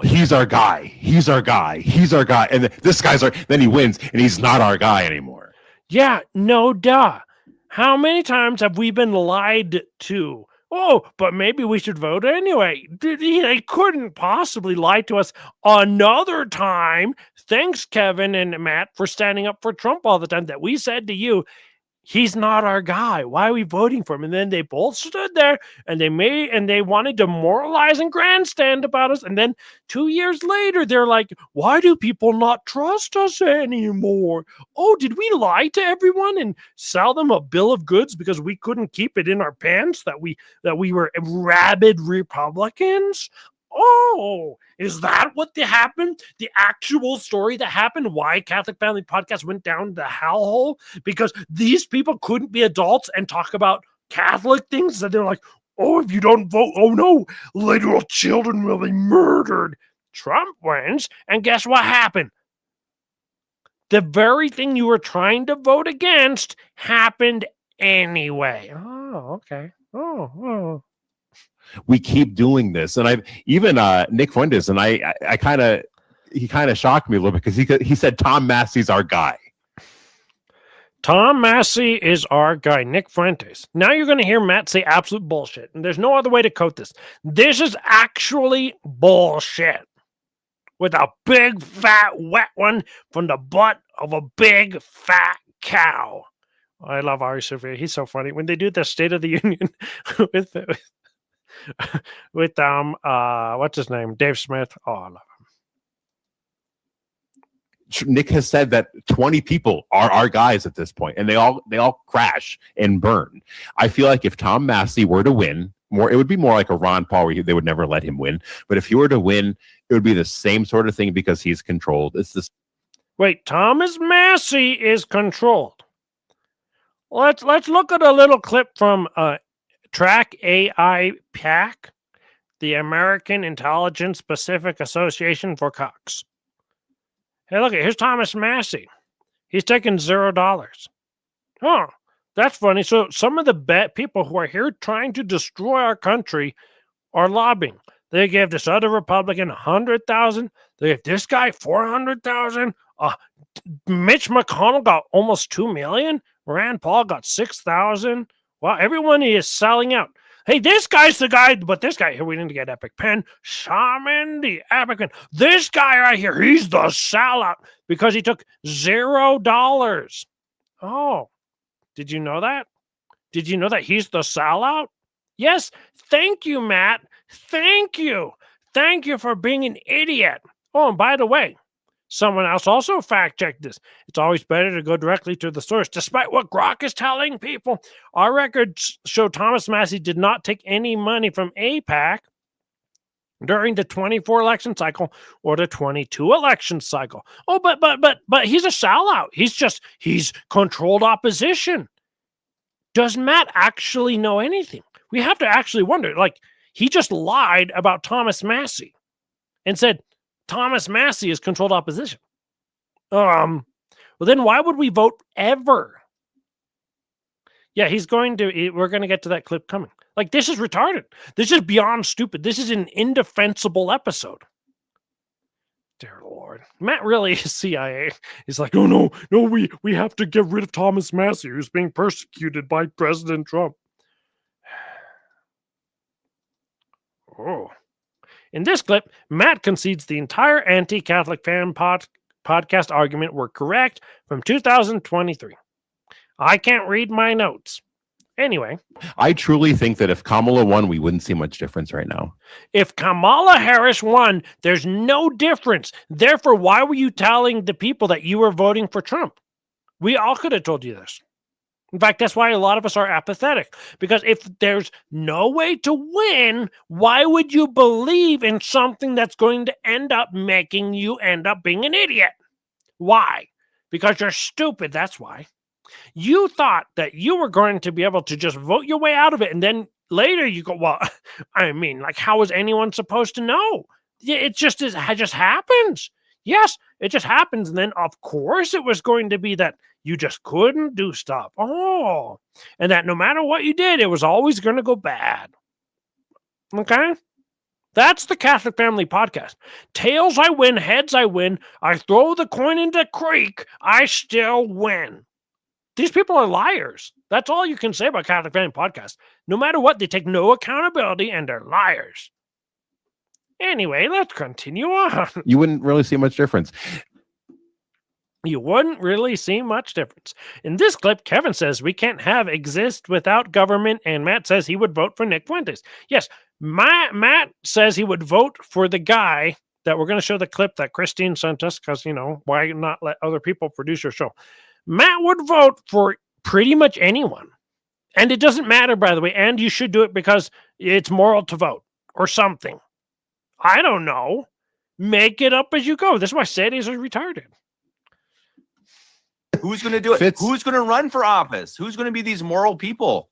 he's our guy, and this guy's then he wins, and he's not our guy anymore. Yeah, no duh. How many times have we been lied to? Oh, but maybe we should vote anyway. They couldn't possibly lie to us another time. Thanks, Kevin and Matt, for standing up for Trump all the time. That we said to you, he's not our guy. Why are we voting for him? And then they both stood there and they wanted to moralize and grandstand about us. And then 2 years later, they're like, why do people not trust us anymore? Oh, did we lie to everyone and sell them a bill of goods because we couldn't keep it in our pants that we were rabid Republicans? Oh, is that what happened? The actual story that happened? Why Catholic Family Podcast went down the hellhole? Because these people couldn't be adults and talk about Catholic things. And they're like, oh, if you don't vote, oh no, literal children will be murdered. Trump wins, and guess what happened? The very thing you were trying to vote against happened anyway. Oh, okay. Oh. We keep doing this, and I've even Nick Fuentes, and he kind of shocked me a little bit because he said Tom Massey's our guy. Tom Massey is our guy, Nick Fuentes. Now you're going to hear Matt say absolute bullshit, and there's no other way to quote this. This is actually bullshit. With a big, fat, wet one from the butt of a big, fat cow. I love Ari Sophia. He's so funny. When they do the State of the Union with what's his name? Dave Smith. Oh, I love him. Nick has said that 20 people are our guys at this point, and they all crash and burn. I feel like if Tom Massey were to win, it would be more like a Ron Paul where they would never let him win. But if he were to win, it would be the same sort of thing because he's controlled. It's this. Wait, Thomas Massey is controlled. Let's look at a little clip from Track AI PAC, the American Intelligence Pacific Association for Cox. Hey, look, here's Thomas Massey. He's taking $0. Oh, that's funny. So some of the people who are here trying to destroy our country are lobbying. They gave this other Republican $100,000. They gave this guy $400,000. Mitch McConnell got almost $2 million. Rand Paul got $6,000. Wow, everyone is selling out. Hey, this guy's the guy, but this guy here, we need to get Epic Pen. Shaman, the Epic Pen. This guy right here, he's the sellout because he took $0. Oh, did you know that? Did you know that he's the sellout? Yes, thank you, Matt. Thank you. Thank you for being an idiot. Oh, and by the way, someone else also fact-checked this. It's always better to go directly to the source. Despite what Grok is telling people, our records show Thomas Massey did not take any money from AIPAC during the 24 election cycle or the 22 election cycle. Oh, but he's a sellout. He's controlled opposition. Does Matt actually know anything? We have to actually wonder. Like, he just lied about Thomas Massey and said Thomas Massey is controlled opposition. Well, then why would we vote ever? Yeah, we're going to get to that clip coming. Like, this is retarded. This is beyond stupid. This is an indefensible episode. Dear Lord. Matt really is CIA. He's like, oh, no, we have to get rid of Thomas Massey, who's being persecuted by President Trump. Oh. In this clip, Matt concedes the entire anti-Catholic fan podcast argument were correct from 2023. I can't read my notes. Anyway. I truly think that if Kamala won, we wouldn't see much difference right now. If Kamala Harris won, there's no difference. Therefore, why were you telling the people that you were voting for Trump? We all could have told you this. In fact, that's why a lot of us are apathetic. Because if there's no way to win, why would you believe in something that's going to end up making you end up being an idiot? Why? Because you're stupid, that's why. You thought that you were going to be able to just vote your way out of it, and then later you go, well, I mean, like, how is anyone supposed to know? It just happens. Yes, it just happens. And then, of course, it was going to be that you just couldn't do stuff. Oh, and that no matter what you did, it was always going to go bad. Okay? That's the Catholic Family Podcast. Tails, I win. Heads, I win. I throw the coin into the creek. I still win. These people are liars. That's all you can say about Catholic Family Podcast. No matter what, they take no accountability and they're liars. Anyway, let's continue on. You wouldn't really see much difference. You wouldn't really see much difference. In this clip, Kevin says we can't have exist without government, and Matt says he would vote for Nick Fuentes. Yes, Matt says he would vote for the guy that we're going to show the clip that Christine sent us because, why not let other people produce your show? Matt would vote for pretty much anyone. And it doesn't matter, by the way, and you should do it because it's moral to vote or something. I don't know. Make it up as you go. This is why Sadie's are retarded. Who's going to do it? Who's going to run for office? Who's going to be these moral people?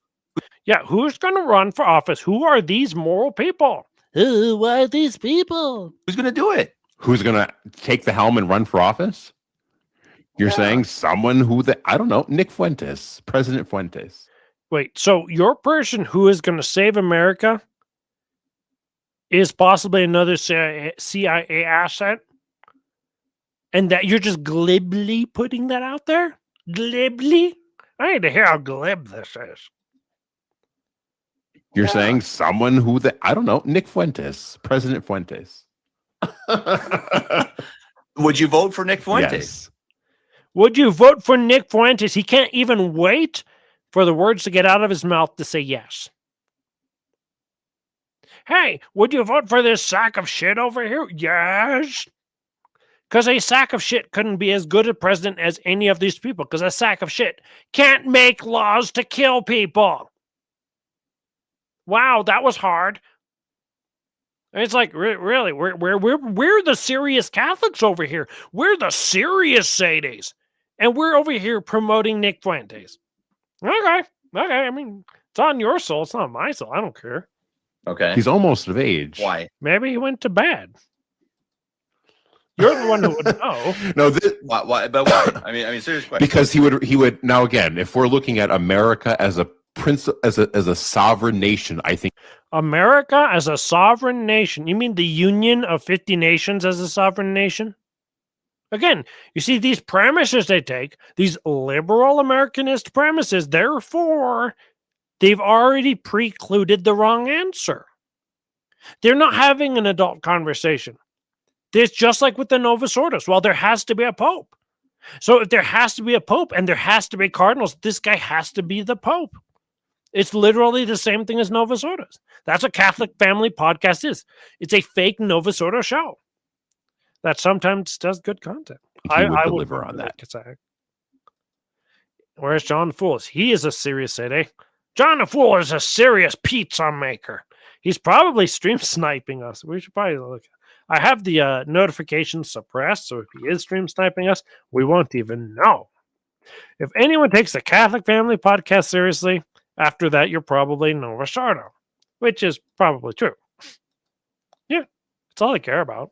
Yeah, who's going to run for office? Who are these moral people? Who are these people? Who's going to do it? Who's going to take the helm and run for office? You're saying someone I don't know, Nick Fuentes, President Fuentes. Wait, so your person who is going to save America is possibly another CIA asset? And that you're just glibly putting that out there? Glibly? I need to hear how glib this is. You're saying someone I don't know, Nick Fuentes, President Fuentes. Would you vote for Nick Fuentes? Yes. Would you vote for Nick Fuentes? He can't even wait for the words to get out of his mouth to say yes. Hey, would you vote for this sack of shit over here? Yes. Because a sack of shit couldn't be as good a president as any of these people. Because a sack of shit can't make laws to kill people. Wow, that was hard. It's like, really, we're the serious Catholics over here. We're the serious Sadies. And we're over here promoting Nick Fuentes. Okay. I mean, it's on your soul. It's not my soul. I don't care. Okay. He's almost of age. Why? Maybe he went to bed. You're the one who would know. No, why? But why? I mean, serious question. Because he would. Now again, if we're looking at America as a as a sovereign nation, I think America as a sovereign nation. You mean the Union of 50 Nations as a sovereign nation? Again, you see these premises they take, these liberal Americanist premises, therefore, they've already precluded the wrong answer. They're not having an adult conversation. It's just like with the Novus Ordos. Well, there has to be a pope. So if there has to be a pope and there has to be cardinals, this guy has to be the pope. It's literally the same thing as Novus Ordos. That's what Catholic Family Podcast is. It's a fake Novus Ordo show that sometimes does good content. I would deliver on that. Whereas John the Fool is? He is a serious Sadie. John the Fool is a serious pizza maker. He's probably stream sniping us. We should probably look. I have the notifications suppressed, so if he is stream sniping us, we won't even know. If anyone takes the Catholic Family Podcast seriously, after that, you're probably Novus Ordo, which is probably true. Yeah, that's all I care about.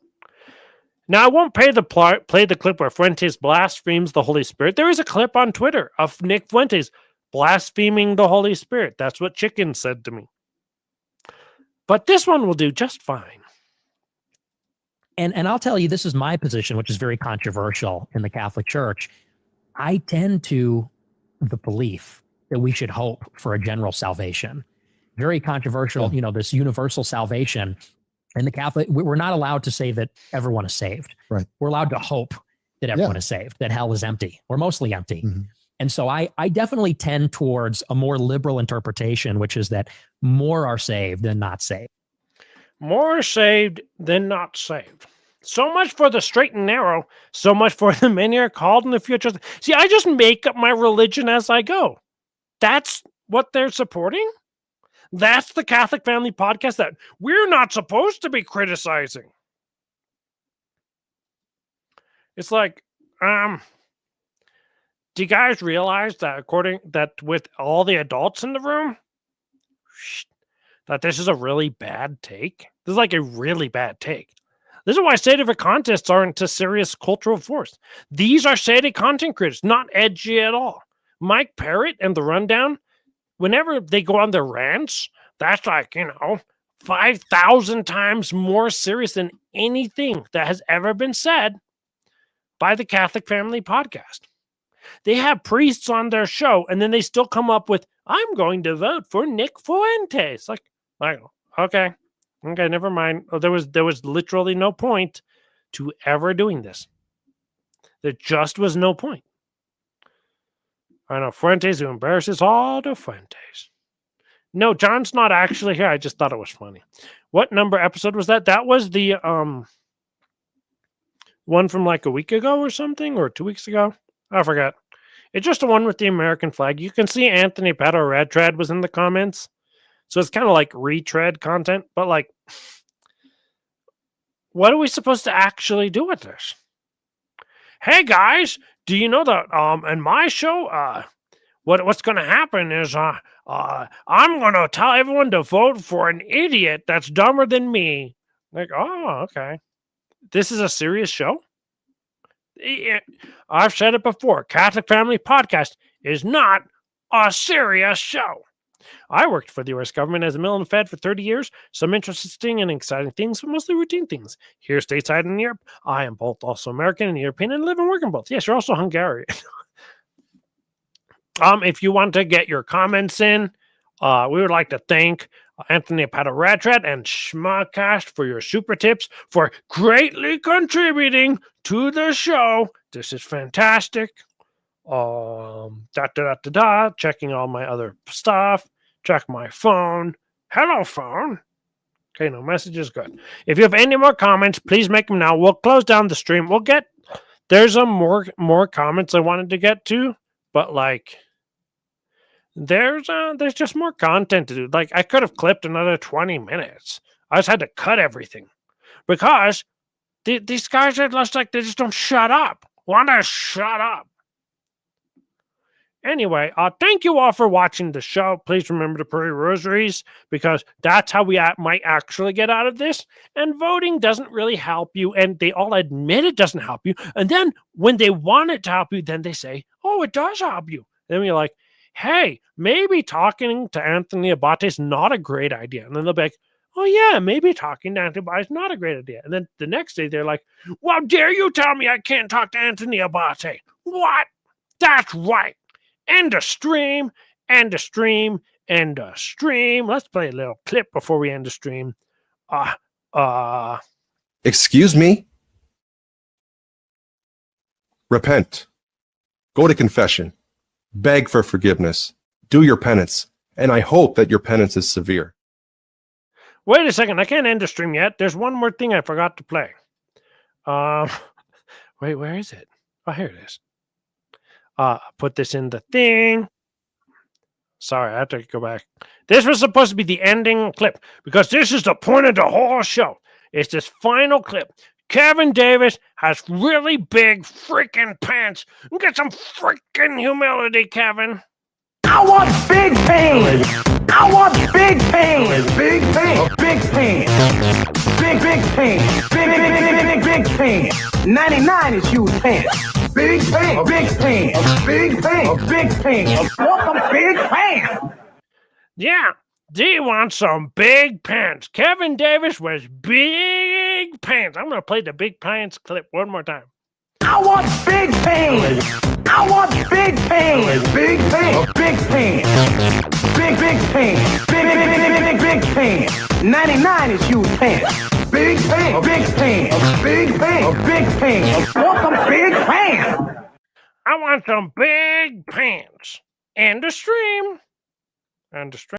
Now, I won't play the clip where Fuentes blasphemes the Holy Spirit. There is a clip on Twitter of Nick Fuentes blaspheming the Holy Spirit. That's what Chicken said to me. But this one will do just fine. And I'll tell you, this is my position, which is very controversial in the Catholic Church. I tend to the belief that we should hope for a general salvation. Very controversial, this universal salvation. In the Catholic, we're not allowed to say that everyone is saved. Right. We're allowed to hope that everyone is saved, that hell is empty, or mostly empty. Mm-hmm. And so I definitely tend towards a more liberal interpretation, which is that more are saved than not saved. More saved than not saved. So much for the straight and narrow, so much for the many are called in the future. See, I just make up my religion as I go. That's what they're supporting? That's the Catholic Family Podcast that we're not supposed to be criticizing. It's like, do you guys realize that with all the adults in the room, that this is a really bad take? This is like a really bad take. This is why State of the Contests aren't a serious cultural force. These are State content creators, not edgy at all. Mike Parrott and The Rundown, whenever they go on their rants, that's like, 5,000 times more serious than anything that has ever been said by the Catholic Family Podcast. They have priests on their show, and then they still come up with, I'm going to vote for Nick Fuentes. Like okay, never mind. Oh, there was literally no point to ever doing this. There just was no point. I know Fuentes who embarrasses all the Fuentes. No, John's not actually here. I just thought it was funny. What number episode was that? That was the one from like a week ago or something, or 2 weeks ago. I forgot. It's just the one with the American flag. You can see Anthony Pato Radtrad was in the comments. So it's kind of like retread content, but like, what are we supposed to actually do with this? Hey guys, do you know that in my show, what's going to happen is I'm going to tell everyone to vote for an idiot that's dumber than me. Like, oh, okay. This is a serious show? I've said it before. Catholic Family Podcast is not a serious show. I worked for the U.S. government as a Millen Fed for 30 years. Some interesting and exciting things, but mostly routine things. Here stateside in Europe, I am both also American and European and live and work in both. Yes, you're also Hungarian. If you want to get your comments in, we would like to thank Anthony Pato Radtrad and Schmuckcast for your super tips for greatly contributing to the show. This is fantastic. Checking all my other stuff. Check my phone. Hello, phone. Okay, no messages. Good. If you have any more comments, please make them now. We'll close down the stream. There's more comments I wanted to get to, but like, there's just more content to do. Like, I could have clipped another 20 minutes. I just had to cut everything because these guys are just like, they just don't shut up. Want to shut up. Anyway, thank you all for watching the show. Please remember to pray rosaries because that's how we might actually get out of this. And voting doesn't really help you. And they all admit it doesn't help you. And then when they want it to help you, then they say, oh, it does help you. Then you're like, hey, maybe talking to Anthony Abate is not a great idea. And then they'll be like, oh, yeah, maybe talking to Anthony Abate is not a great idea. And then the next day they're like, well, dare you tell me I can't talk to Anthony Abate? What? That's right. End of stream, end of stream, end of stream. Let's play a little clip before we end the stream. Excuse me? Repent. Go to confession. Beg for forgiveness. Do your penance. And I hope that your penance is severe. Wait a second. I can't end the stream yet. There's one more thing I forgot to play. Wait, where is it? Oh, here it is. Put this in the thing. Sorry, I have to go back. This was supposed to be the ending clip because this is the point of the whole show. It's this final clip. Kevin Davis has really big freaking pants. Get some freaking humility, Kevin. I want big pain. I want big pain. Big pain. Big pain. Big pain. Big pain. 99 is huge pants. Big pain. Big pain. Big pain. Big pain. Want some big pants? Yeah. D wants some big pants. Kevin Davis wears big pants. I'm going to play the big pants clip one more time. I want big pain. I want big pain. Big pain. Big pain. Big pain. Big pain. 99 is huge pants. Big pain. Big pain. Big pain. Big pain. Want some big pants? I want some big pants. End of stream. End of stream.